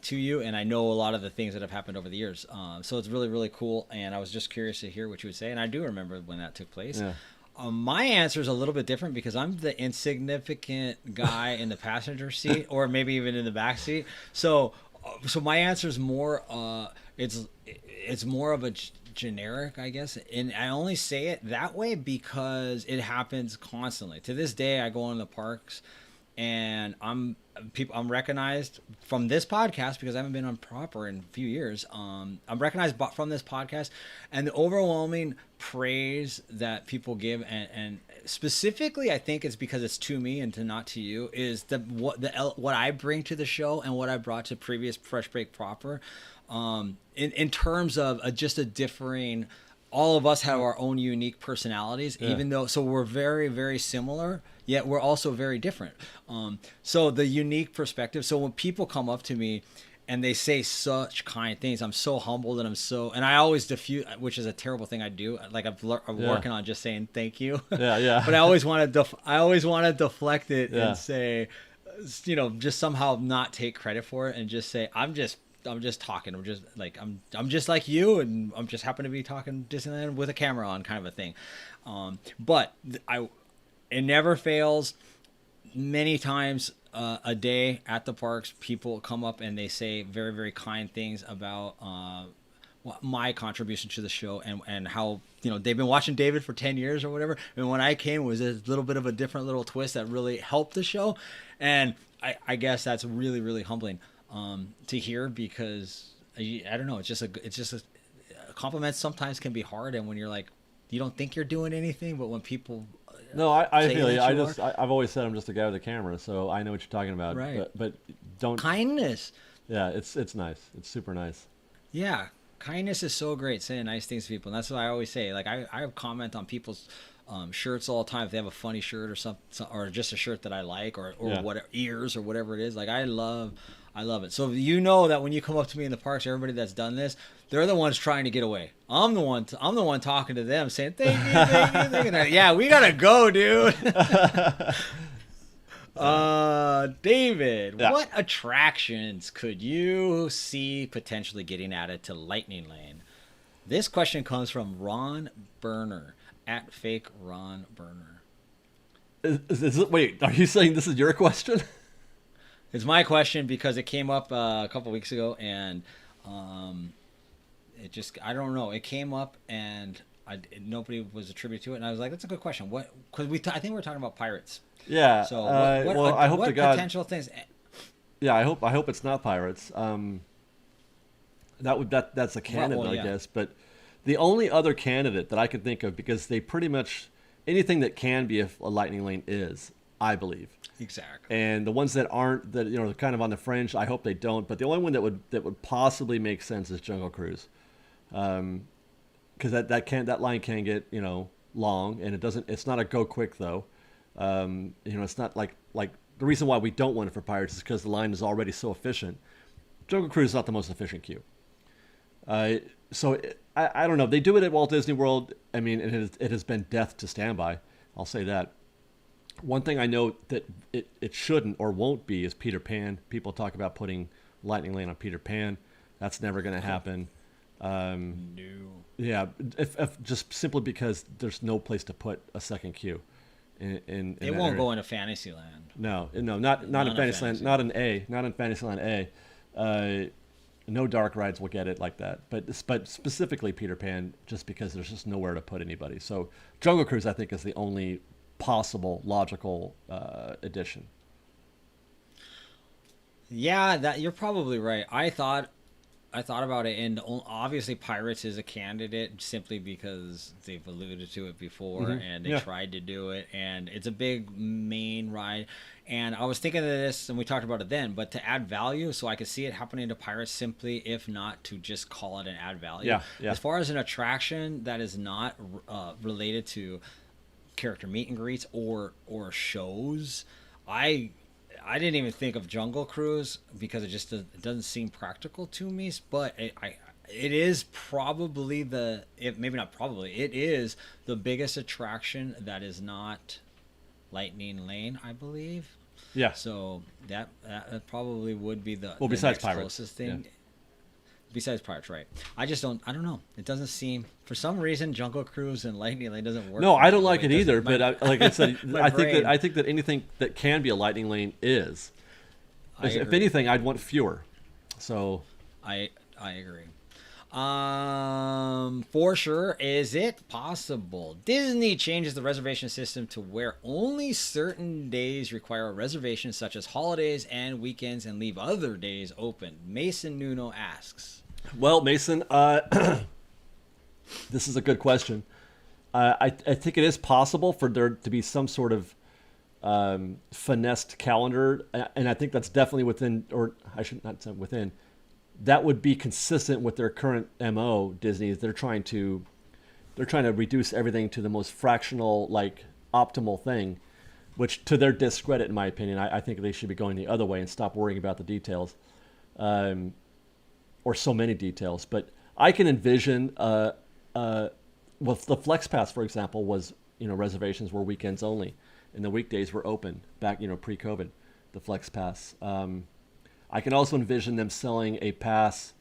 to you, and I know a lot of the things that have happened over the years. So it's really, really cool, and I was just curious to hear what you would say, and I do remember when that took place. Yeah. My answer is a little bit different because I'm the insignificant guy in the passenger seat, or maybe even in the back seat. So my answer is more. It's more of a generic, I guess, and I only say it that way because it happens constantly. To this day, I go in the parks, and I'm recognized from this podcast because I haven't been on proper in a few years. I'm recognized from this podcast, and the overwhelming praise that people give, and specifically, I think it's because it's to me and not to you, is what I bring to the show and what I brought to previous Fresh Baked proper, in terms of just a differing. All of us have our own unique personalities, Yeah. even though we're very, very similar, yet we're also very different. So the unique perspective. So when people come up to me and they say such kind things, I'm so humbled, and I always diffuse, which is a terrible thing I do. Like I'm Yeah. working on just saying thank you. Yeah. But I always want to deflect it Yeah. and say, just somehow not take credit for it and just say I'm just talking. I'm just like you, and I'm just happen to be talking Disneyland with a camera on, kind of a thing. But it never fails. Many times a day at the parks, people come up and they say very, very kind things about my contribution to the show, and how they've been watching David for 10 years or whatever, and when I came, it was a little bit of a different little twist that really helped the show. And I guess that's really, really humbling to hear, because I don't know, it's just a compliments sometimes can be hard, and when you're like, you don't think you're doing anything, but when people No, I say feel you. that you are. I've always said I'm just a guy with a camera, so I know what you're talking about. Right. But don't. Kindness. Yeah, it's nice. It's super nice. Yeah, kindness is so great, saying nice things to people, and that's what I always say. Like I comment on people's shirts all the time if they have a funny shirt or something, or just a shirt that I like, or Yeah. whatever, ears or whatever it is. Like I love I love it. So you know that when you come up to me in the parks, everybody that's done this, they're the ones trying to get away. I'm the one talking to them, saying thank you, thank you, thank you. Yeah, we gotta go, dude. David, Yeah. what attractions could you see potentially getting added to Lightning Lane? This question comes from Ron Burner at fake Ron Burner. Wait, are you saying this is your question? It's my question because it came up a couple weeks ago, and it just, I don't know, it came up and nobody was attributed to it, and I was like, that's a good question. What? Because I think we were talking about pirates. Yeah. So well, I hope what to God. potential things? Yeah, I hope it's not pirates. That's a candidate, Well, yeah. I guess. But the only other candidate that I can think of, because they pretty much anything that can be a lightning lane is, I believe. Exactly. And the ones that aren't, that they're kind of on the fringe, I hope they don't. But the only one that would possibly make sense is Jungle Cruise, because that line can get long, and it's not a go quick though. It's not like the reason why we don't want it for pirates is because the line is already so efficient. Jungle Cruise is not the most efficient queue. So I don't know. They do it at Walt Disney World. I mean, it has been death to standby. I'll say that. One thing I know that it shouldn't or won't be is Peter Pan. People talk about putting Lightning Lane on Peter Pan. That's never going to happen. No. Yeah, if just simply because there's no place to put a second queue. In It won't go into Fantasyland. No, not in Fantasyland. Not in Fantasyland A. No dark rides will get it like that. But specifically Peter Pan, just because there's just nowhere to put anybody. So Jungle Cruise, I think, is the only possible logical addition. Yeah, that you're probably right. I thought about it, and obviously Pirates is a candidate simply because they've alluded to it before, and they tried to do it, and it's a big main ride. And I was thinking of this, and we talked about it then, but to add value, so I could see it happening to Pirates simply, if not to just call it an add value. Yeah. As far as an attraction that is not related to character meet and greets or shows, I didn't even think of Jungle Cruise because it doesn't seem practical to me. But it is probably it is the biggest attraction that is not Lightning Lane, I believe. Yeah. So that probably would be the besides next Pirates, closest thing. yeah. Besides Pirates, right? I don't know. It doesn't seem, for some reason, Jungle Cruise and Lightning Lane doesn't work. No, I don't me. like it either. But like I said, I think that anything that can be a lightning lane is. If agree. anything, I'd want fewer. So I agree. For sure, is it possible Disney changes the reservation system to where only certain days require a reservation, such as holidays and weekends, and leave other days open? Mason Nuno asks. Well, Mason, this is a good question. I think it is possible for there to be some sort of finessed calendar, and I think that's definitely within, or I should not say within. That would be consistent with their current MO. Disney is they're trying to reduce everything to the most fractional, like optimal thing, which to their discredit, in my opinion, I think they should be going the other way and stop worrying about the details, or so many details. But I can envision, well, the Flex Pass, for example, was reservations were weekends only, and the weekdays were open back pre-COVID. The Flex Pass. I can also envision them selling a pass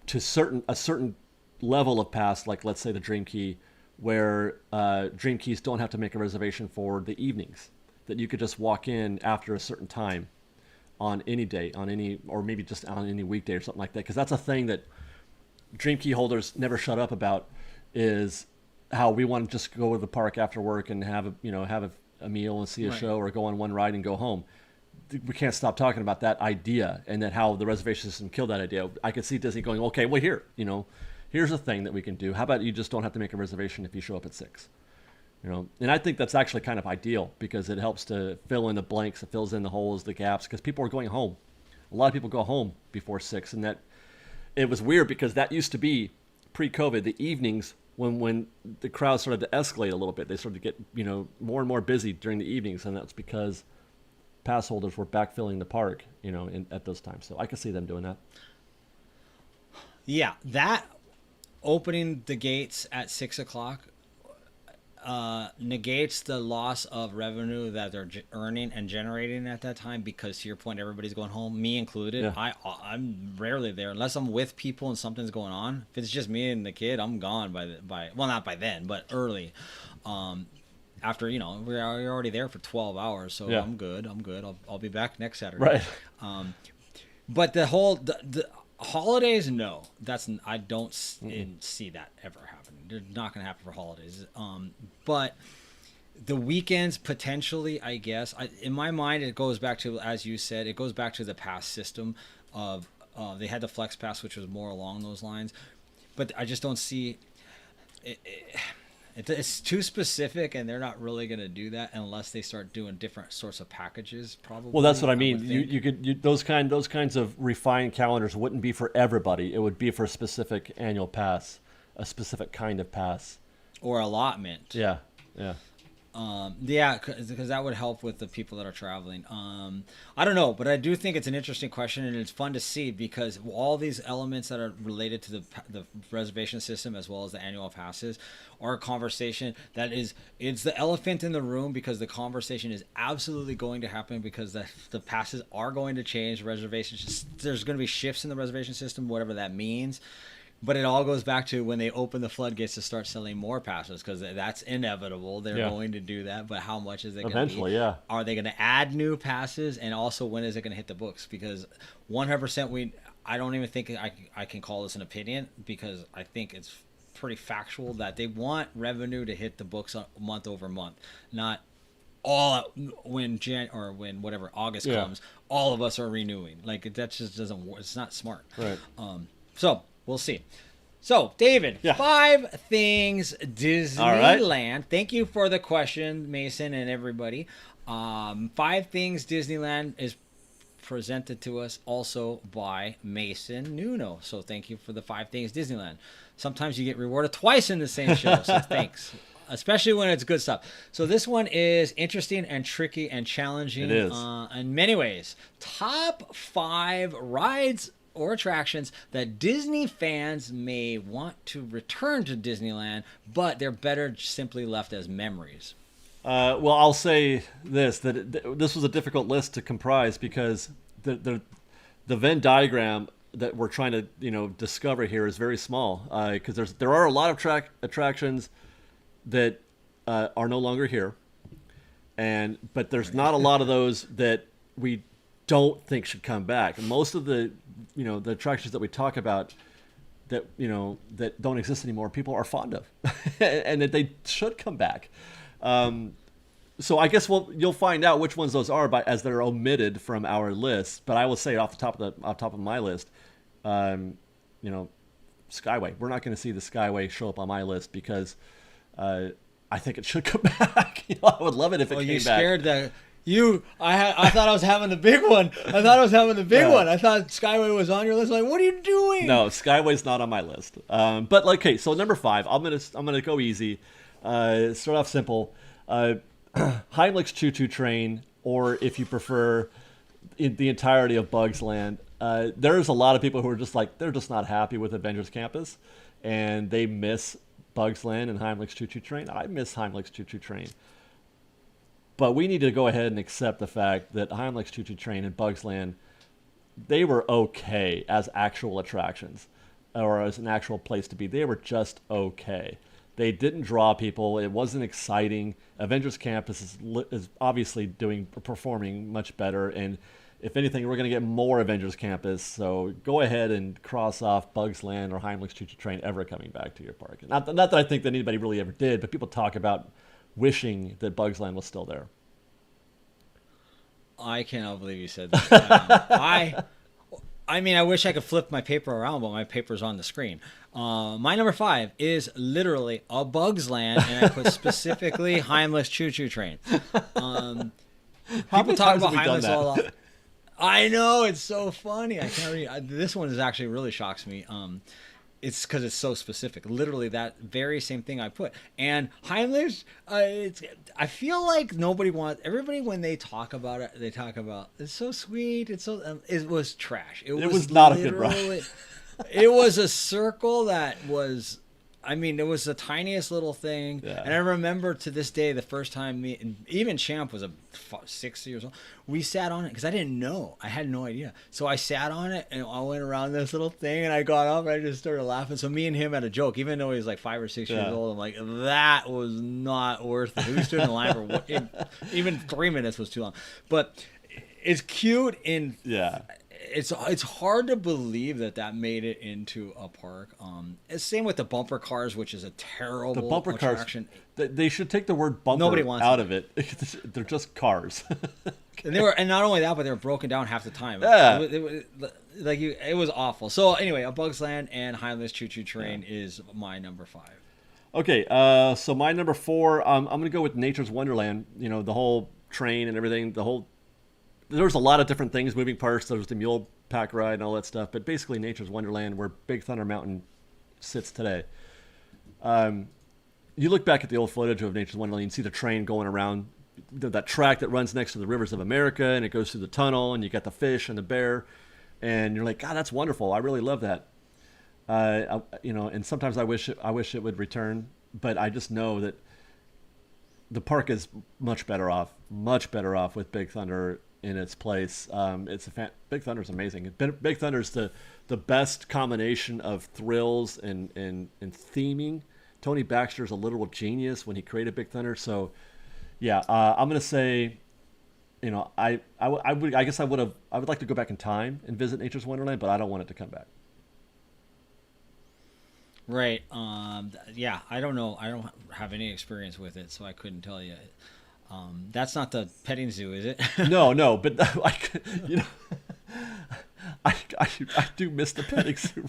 to a certain level of pass, like let's say the Dream Key, where Dream Keys don't have to make a reservation for the evenings, that you could just walk in after a certain time on any day, or maybe just on any weekday or something like that. Because that's a thing that Dream Key holders never shut up about, is how we want to just go to the park after work and have a meal and see a show, or go on one ride and go home. We can't stop talking about that idea, and that how the reservation system killed that idea. I could see Disney going, okay, well here's a thing that we can do. How about you just don't have to make a reservation if you show up at 6? And I think that's actually kind of ideal, because it helps to fill in the blanks, it fills in the holes, the gaps, because people are going home. A lot of people go home before 6, and that it was weird because that used to be pre-COVID, the evenings when the crowd started to escalate a little bit. They started to get more and more busy during the evenings, and that's because pass holders were backfilling the park, at those times. So I could see them doing that. Yeah, that opening the gates at 6 o'clock negates the loss of revenue that they're earning and generating at that time, because to your point, everybody's going home, me included. Yeah. I'm rarely there unless I'm with people and something's going on. If it's just me and the kid, I'm gone well, not by then, but early. After we're already there for 12 hours, so Yeah. I'm good. I'll be back next Saturday. Right. But the holidays, no, I don't see that ever happening. They're not going to happen for holidays. But the weekends potentially, I guess. In my mind, it goes back to, as you said, it goes back to the pass system of they had the Flex Pass, which was more along those lines. But I just don't see it. It's too specific, and they're not really going to do that unless they start doing different sorts of packages. Probably. Well, that's what I mean. Would Those kinds of refined calendars wouldn't be for everybody. It would be for a specific annual pass, a specific kind of pass, or allotment. Yeah, yeah. Because that would help with the people that are traveling. I don't know, but I do think it's an interesting question, and it's fun to see, because all these elements that are related to the reservation system as well as the annual passes are a conversation that it's the elephant in the room, because the conversation is absolutely going to happen, because the passes are going to change. Reservations, there's going to be shifts in the reservation system, whatever that means. But it all goes back to when they open the floodgates to start selling more passes, because that's inevitable. They're going to do that. But how much is it going to be? Eventually, yeah. Are they going to add new passes? And also, when is it going to hit the books? Because 100%, I don't even think I can call this an opinion, because I think it's pretty factual that they want revenue to hit the books month over month, not all when whatever August comes, all of us are renewing. Like, that just doesn't work. It's not smart. Right. So we'll see. So, David, 5 things Disneyland. Right. Thank you for the question, Mason and everybody. 5 things Disneyland is presented to us also by Mason Nuno. So thank you for the 5 things Disneyland. Sometimes you get rewarded twice in the same show, so thanks. Especially when it's good stuff. So this one is interesting and tricky and challenging. It is. In many ways. Top 5 rides or attractions that Disney fans may want to return to Disneyland, but they're better simply left as memories. Well, I'll say this, that this was a difficult list to comprise, because the Venn diagram that we're trying to discover here is very small, because there are a lot of attractions that are no longer here, but there's not a lot of those that we don't think should come back. And most of the the attractions that we talk about that that don't exist anymore, people are fond of, and that they should come back. So I guess you'll find out which ones those are as they're omitted from our list. But I will say off top of my list, Skyway. We're not going to see the Skyway show up on my list, because I think it should come back. I would love it if it came back. You scared that. I thought I was having the big one. I thought Skyway was on your list. Like, what are you doing? No, Skyway's not on my list. But okay, so number 5, I'm gonna go easy. Start off simple. Heimlich's Choo Choo Train, or if you prefer, the entirety of Bugs Land. There's a lot of people who are just they're just not happy with Avengers Campus, and they miss Bugs Land and Heimlich's Choo Choo Train. I miss Heimlich's Choo Choo Train. But we need to go ahead and accept the fact that Heimlich's Choo Choo Train and Bugs Land, they were okay as actual attractions, or as an actual place to be. They were just okay. They didn't draw people. It wasn't exciting. Avengers Campus is obviously performing much better, and if anything, we're going to get more Avengers Campus. So go ahead and cross off Bugs Land or Heimlich's Choo Choo Train ever coming back to your park. Not that I think that anybody really ever did, but people talk about wishing that Bugs Land was still there. I cannot believe you said that. I mean, I wish I could flip my paper around, but my paper's on the screen. My number 5 is literally a Bugs Land, and I put specifically Heimlich's Choo Choo Train. People talk about Heimlich's a lot. I know, it's so funny. I can't read. This one actually really shocks me. it's because it's so specific. Literally, that very same thing I put. And Heimlich, I feel like nobody wants everybody when they talk about it. They talk about it's so sweet. It's so it was trash. It was not a good ride. It was a circle that was. I mean, it was the tiniest little thing, Yeah. and I remember to this day the first time me and even Champ was 6 years old. We sat on it because I didn't know, I had no idea. So I sat on it and I went around this little thing, and I got up and I just started laughing. So me and him had a joke, even though he was like 5 or 6 years old. I'm like, that was not worth it. We stood in line for even 3 minutes was too long, but it's cute in Yeah. It's hard to believe that made it into a park. It's same with the bumper cars, which is a terrible The bumper attraction. cars. They should take the word bumper Nobody wants out it. of it. They're just cars. And not only that, but they were broken down half the time. Yeah. It was awful. So anyway, A Bug's Land and Heimlich Choo Choo Train is my number 5. Okay, so my number 4, I'm going to go with Nature's Wonderland. You know, the whole train and everything, there's a lot of different things, moving parts. There's the mule pack ride and all that stuff, but basically Nature's Wonderland, where Big Thunder Mountain sits today. You look back at the old footage of Nature's Wonderland, you see the train going around that track that runs next to the rivers of America, and it goes through the tunnel, and you got the fish and the bear, and you're like, God, that's wonderful. I really love that. And sometimes I wish it would return, but I just know that the park is much better off with Big Thunder in its place. Big Thunder's amazing. Big Thunder's the best combination of thrills and theming. Tony Baxter's a literal genius when he created Big Thunder. So, yeah, I'm gonna say, I would like to go back in time and visit Nature's Wonderland, but I don't want it to come back. Right. Yeah, I don't know. I don't have any experience with it, so I couldn't tell you. That's not the petting zoo, is it? No, but I do miss the petting zoo.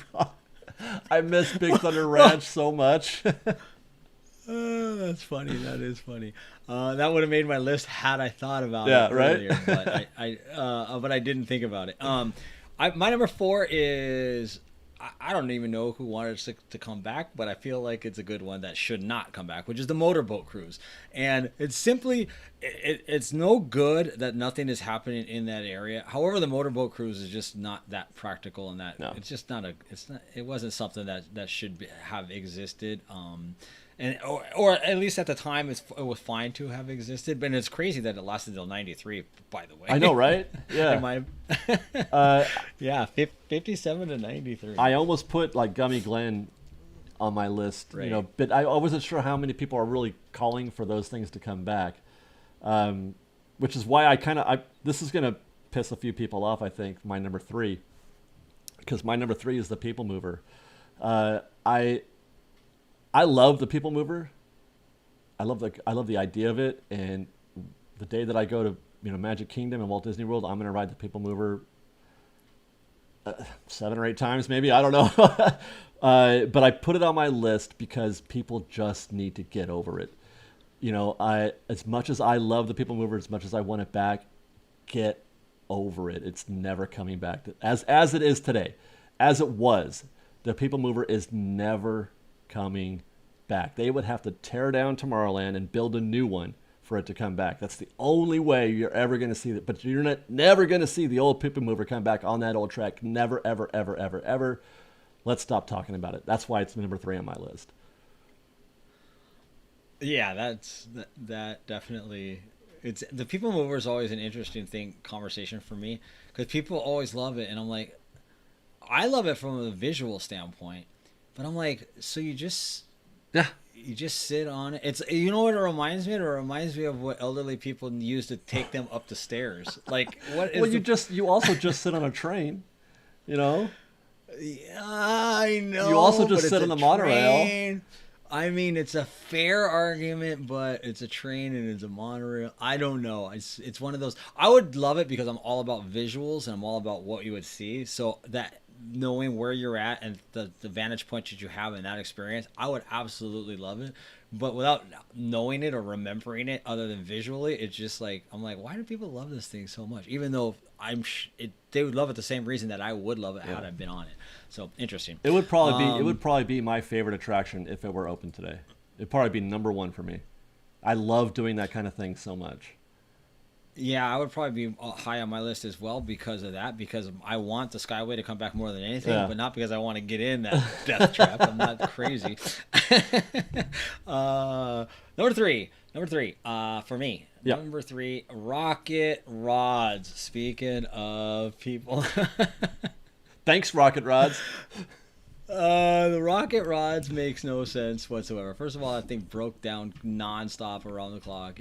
I miss Big Thunder Ranch so much. That's funny. That is funny. That would have made my list had I thought about it earlier, right? But I didn't think about it. My number 4 is I don't even know who wanted to come back, but I feel like it's a good one that should not come back, which is the motorboat cruise. And it's simply, it's no good that nothing is happening in that area. However, the motorboat cruise is just not that practical, and it's just not it wasn't something that should have existed. Or at least at the time, it was fine to have existed. But it's crazy that it lasted until '93. By the way, I know, right? Yeah. 57 to 93. I almost put like Gummy Glen on my list, right. But I wasn't sure how many people are really calling for those things to come back, which is why this is gonna piss a few people off. I think my number 3, because my number 3 is the People Mover. I love the People Mover. I love the idea of it, and the day that I go to Magic Kingdom and Walt Disney World, I'm gonna ride the People Mover 7 or 8 times, maybe, I don't know. But I put it on my list because people just need to get over it. As much as I love the People Mover, as much as I want it back, get over it. It's never coming back. As it is today, as it was, the People Mover is never coming back. They would have to tear down Tomorrowland and build a new one for it to come back. That's the only way you're ever going to see that. But you're never going to see the old People Mover come back on that old track. Never, ever, ever, ever, ever. Let's stop talking about it. That's why it's number 3 on my list. Yeah, that definitely. It's the People Mover is always an interesting conversation for me, because people always love it, and I'm like, I love it from a visual standpoint. But I'm like, so you just sit on it. It's, you know what it reminds me of? It reminds me of what elderly people use to take them up the stairs. Like, what is? Well, you also just sit on a train, Yeah, I know. You also just sit on the monorail. I mean, it's a fair argument, but it's a train and it's a monorail. I don't know. It's one of those. I would love it because I'm all about visuals and I'm all about what you would see. So knowing where you're at and the vantage point that you have in that experience, I would absolutely love it. But without knowing it or remembering it, other than visually, it's just like I'm like, why do people love this thing so much? Even though they would love it the same reason that I would love it had I been on it. So interesting. It would probably be my favorite attraction if it were open today. It'd probably be number one for me. I love doing that kind of thing so much. Yeah, I would probably be high on my list as well because of that. Because I want the Skyway to come back more than anything, but not because I want to get in that death trap. I'm not crazy. Number three. For me. Yep. Number 3, rocket rods. Speaking of people, Thanks, rocket rods. the rocket rods makes no sense whatsoever. First of all, that thing broke down nonstop around the clock.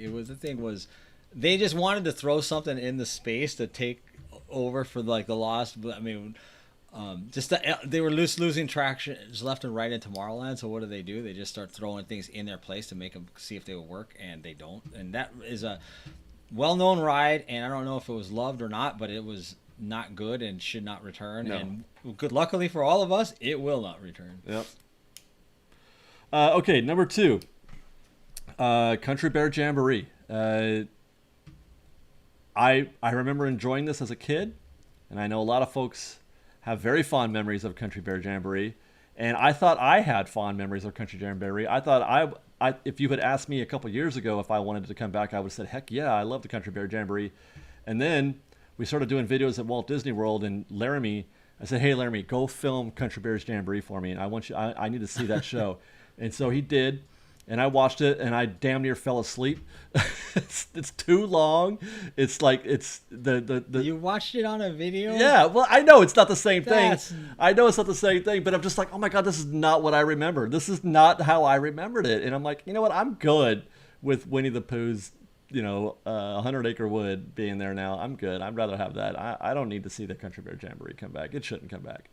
They just wanted to throw something in the space to take over for like the lost. I mean, they were losing traction left and right in Tomorrowland. So what do? They just start throwing things in their place to make them see if they will work, and they don't. And that is a well-known ride, and I don't know if it was loved or not, but it was not good and should not return. No. And good, luckily for all of us, it will not return. Yep. Okay, number 2, Country Bear Jamboree. I remember enjoying this as a kid, and I know a lot of folks have very fond memories of Country Bear Jamboree, and I thought I had fond memories of Country Jamboree. I thought if you had asked me a couple years ago if I wanted to come back, I would have said, heck yeah, I love the Country Bear Jamboree. And then we started doing videos at Walt Disney World, and I said, hey, Laramie, go film Country Bears Jamboree for me, and I need to see that show. And so he did. And I watched it, and I damn near fell asleep. It's too long. It's like the. You watched it on a video? Yeah, well, I know it's not the same thing. I know it's not the same thing, but I'm just like, oh my god, this is not what I remember. This is not how I remembered it. And I'm like, you know what? I'm good with Winnie the Pooh's, 100 Acre Wood being there now. I'm good. I'd rather have that. I don't need to see the Country Bear Jamboree come back. It shouldn't come back.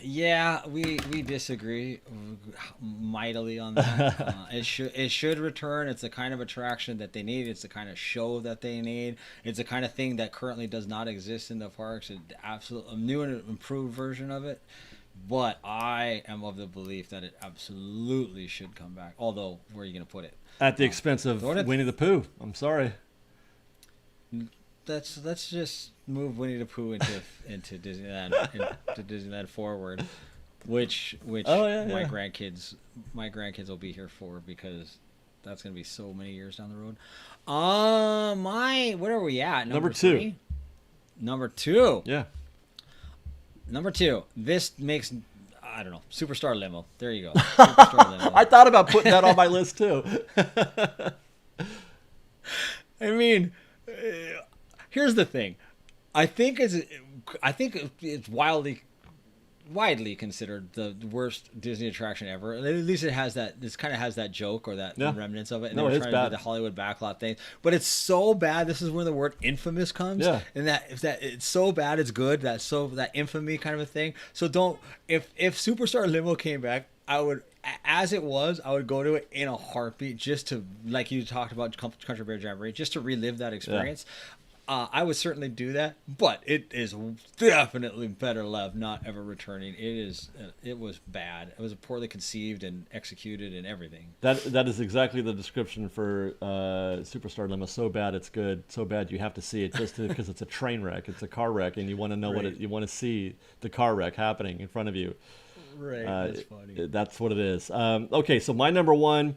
Yeah, we disagree mightily on that. It should return. It's the kind of attraction that they need. It's the kind of show that they need. It's the kind of thing that currently does not exist in the parks. It's a new and improved version of it. But I am of the belief that it absolutely should come back. Although, where are you going to put it? At the expense of Winnie the Pooh. I'm sorry. Let's just move Winnie the Pooh into Disneyland into Disneyland Forward, which my grandkids will be here for, because that's gonna be so many years down the road. What are we at? Number 2. Number 2. Yeah. Number 2. This makes, I don't know, Superstar Limo. There you go. Superstar Limo. I thought about putting that on my list too. I mean. Here's the thing, I think it's widely considered the worst Disney attraction ever. At least it has that. This kind of has that joke or that remnants of it. And they were trying to do the Hollywood backlot thing, but it's so bad. This is where the word infamous comes. Yeah. And that it's so bad, it's good. That infamy kind of a thing. So don't. If Superstar Limo came back, I would. As it was, I would go to it in a heartbeat, just to, like you talked about Country Bear Jamboree, just to relive that experience. Yeah. I would certainly do that, but it is definitely better left not ever returning. It was bad. It was poorly conceived and executed and everything. That is exactly the description for Superstar Limo. So bad it's good. So bad you have to see it just because it's a train wreck. It's a car wreck, and you want to know you want to see the car wreck happening in front of you. Right. That's funny. That's what it is. Okay, so my number 1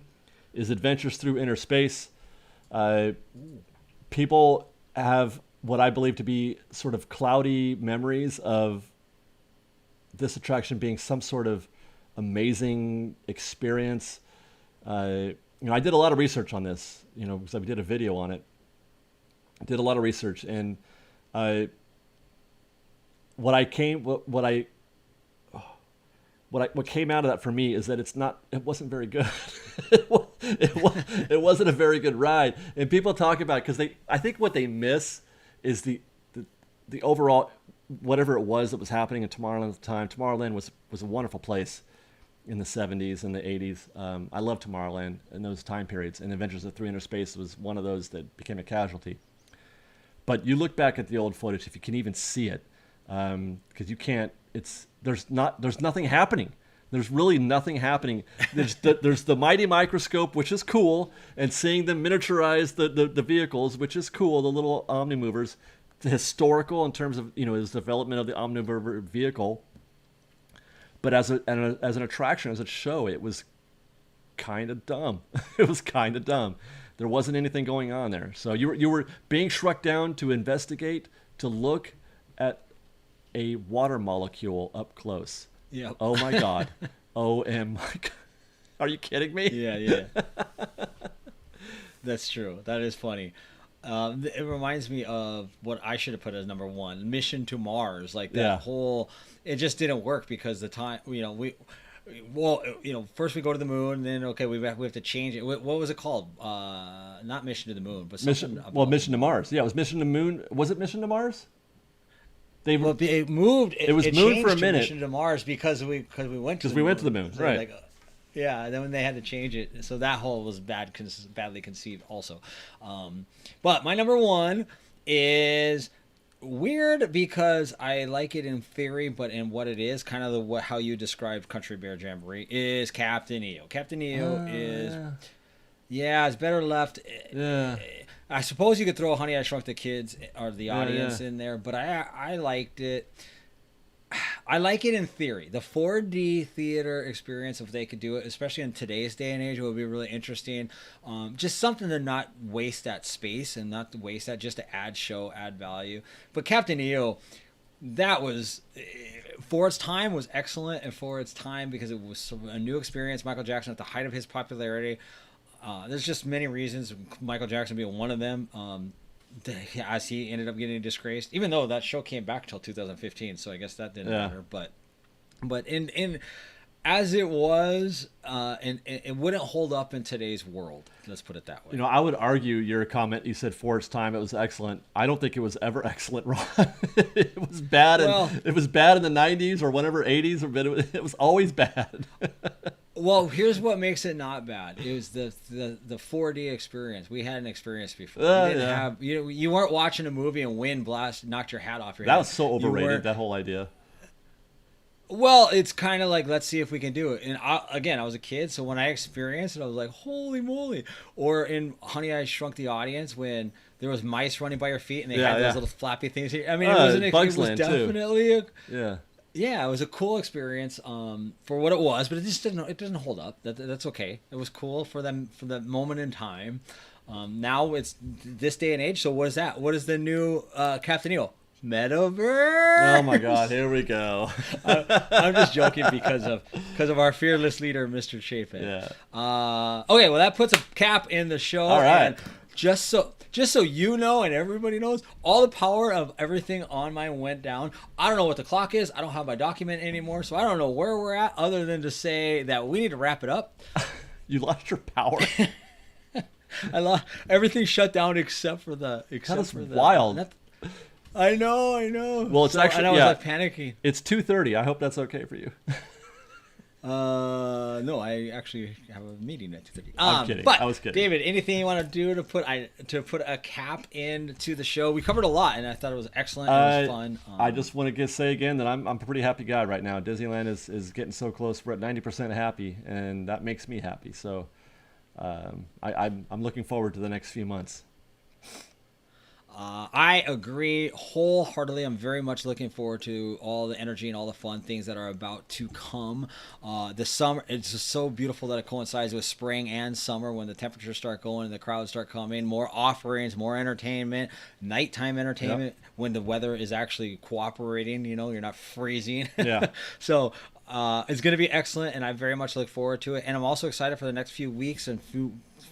is Adventures Through Inner Space. People have what I believe to be sort of cloudy memories of this attraction being some sort of amazing experience. I did a lot of research on this, because I did a video on it. I did a lot of research, and what came out of that for me is that it wasn't very good. it wasn't a very good ride. And people talk about it because I think what they miss is the overall, whatever it was that was happening in Tomorrowland at the time. Tomorrowland was a wonderful place in the 70s and the 80s. I love Tomorrowland in those time periods, and Adventures of 300 Space was one of those that became a casualty. But you look back at the old footage, if you can even see it, because you can't. There's nothing happening. There's really nothing happening. There's the mighty microscope, which is cool, and seeing them miniaturize the vehicles, which is cool. The little omnimovers, the historical in terms of his development of the omnimover vehicle. But as an attraction, as a show, it was kind of dumb. It was kind of dumb. There wasn't anything going on there. So you were being struck down to investigate, to look at a water molecule up close. Yeah. Oh my God. Oh my God. Are you kidding me? Yeah. That's true. That is funny. It reminds me of what I should have put as number one, Mission to Mars. Like that whole, it just didn't work because the time, first we go to the moon, then we have to change it. What was it called? Not Mission to the Moon, but Mission to Mars. Yeah, it was Mission to Moon. Was it Mission to Mars? It moved. It was moon for a minute. Mission to Mars because we went to the moon, so right? And then when they had to change it, so that whole was badly conceived also. But my number one is weird because I like it in theory, but in what it is, kind of how you described Country Bear Jamboree, is Captain EO. Captain EO is, it's better left. Yeah. I suppose you could throw Honey, I Shrunk the Kids or the audience in there, but I liked it. I like it in theory. The 4D theater experience, if they could do it, especially in today's day and age, it would be really interesting. Just something to not waste that space and not to waste that, just to add value. But Captain EO, that was, for its time, was excellent, and for its time, because it was a new experience. Michael Jackson at the height of his popularity. There's just many reasons, Michael Jackson being one of them, as he ended up getting disgraced, even though that show came back till 2015, so I guess that didn't matter. But in as it was, and it wouldn't hold up in today's world. Let's put it that way. I would argue your comment. You said for its time it was excellent. I don't think it was ever excellent, Ron. It was bad. It was bad in the 90s or whenever 80s, it was always bad. Well, here's what makes it not bad. It was the 4D experience. We had an experience before. You didn't have you weren't watching a movie and wind knocked your hat off your head. That was so overrated. That whole idea. Well, it's kind of like, let's see if we can do it. And I was a kid, so when I experienced it, I was like, holy moly. Or in Honey, I Shrunk the Audience, when there was mice running by your feet and they had those little flappy things. I mean, it was definitely it was a cool experience for what it was, but it doesn't hold up. That's okay. It was cool for them for the moment in time. Now it's this day and age. So what is that? What is the new Captain EO? Metaverse. Oh my God! Here we go. I'm just joking because of our fearless leader, Mr. Chapin. Yeah. Okay. Well, that puts a cap in the show. All right. And just so you know, and everybody knows, all the power of everything on mine went down. I don't know what the clock is. I don't have my document anymore, so I don't know where we're at, other than to say that we need to wrap it up. You lost your power. Everything shut down except for the. Wild. I know. Well, it's actually. And I was like panicking. It's 2:30. I hope that's okay for you. No, I actually have a meeting at 2:30. I'm kidding. But I was kidding. David, anything you want to do to put a cap into the show? We covered a lot, and I thought it was excellent. It was fun. I just want to say again that I'm a pretty happy guy right now. Disneyland is getting so close. We're at 90% happy, and that makes me happy. So I'm looking forward to the next few months. I agree wholeheartedly. I'm very much looking forward to all the energy and all the fun things that are about to come. The summer, it's just so beautiful that it coincides with spring and summer when the temperatures start going and the crowds start coming. More offerings, more entertainment, nighttime entertainment when the weather is actually cooperating. You're not freezing. Yeah. So it's going to be excellent, and I very much look forward to it. And I'm also excited for the next few weeks and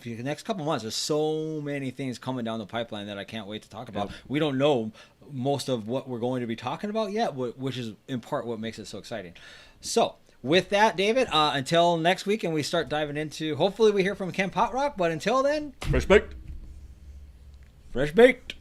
the next couple months. There's so many things coming down the pipeline that I can't wait to talk about. Yep. We don't know most of what we're going to be talking about yet, which is in part what makes it so exciting. So with that, David, until next week, and we start diving into, hopefully we hear from Ken Potrock, but until then, Fresh baked. Fresh baked.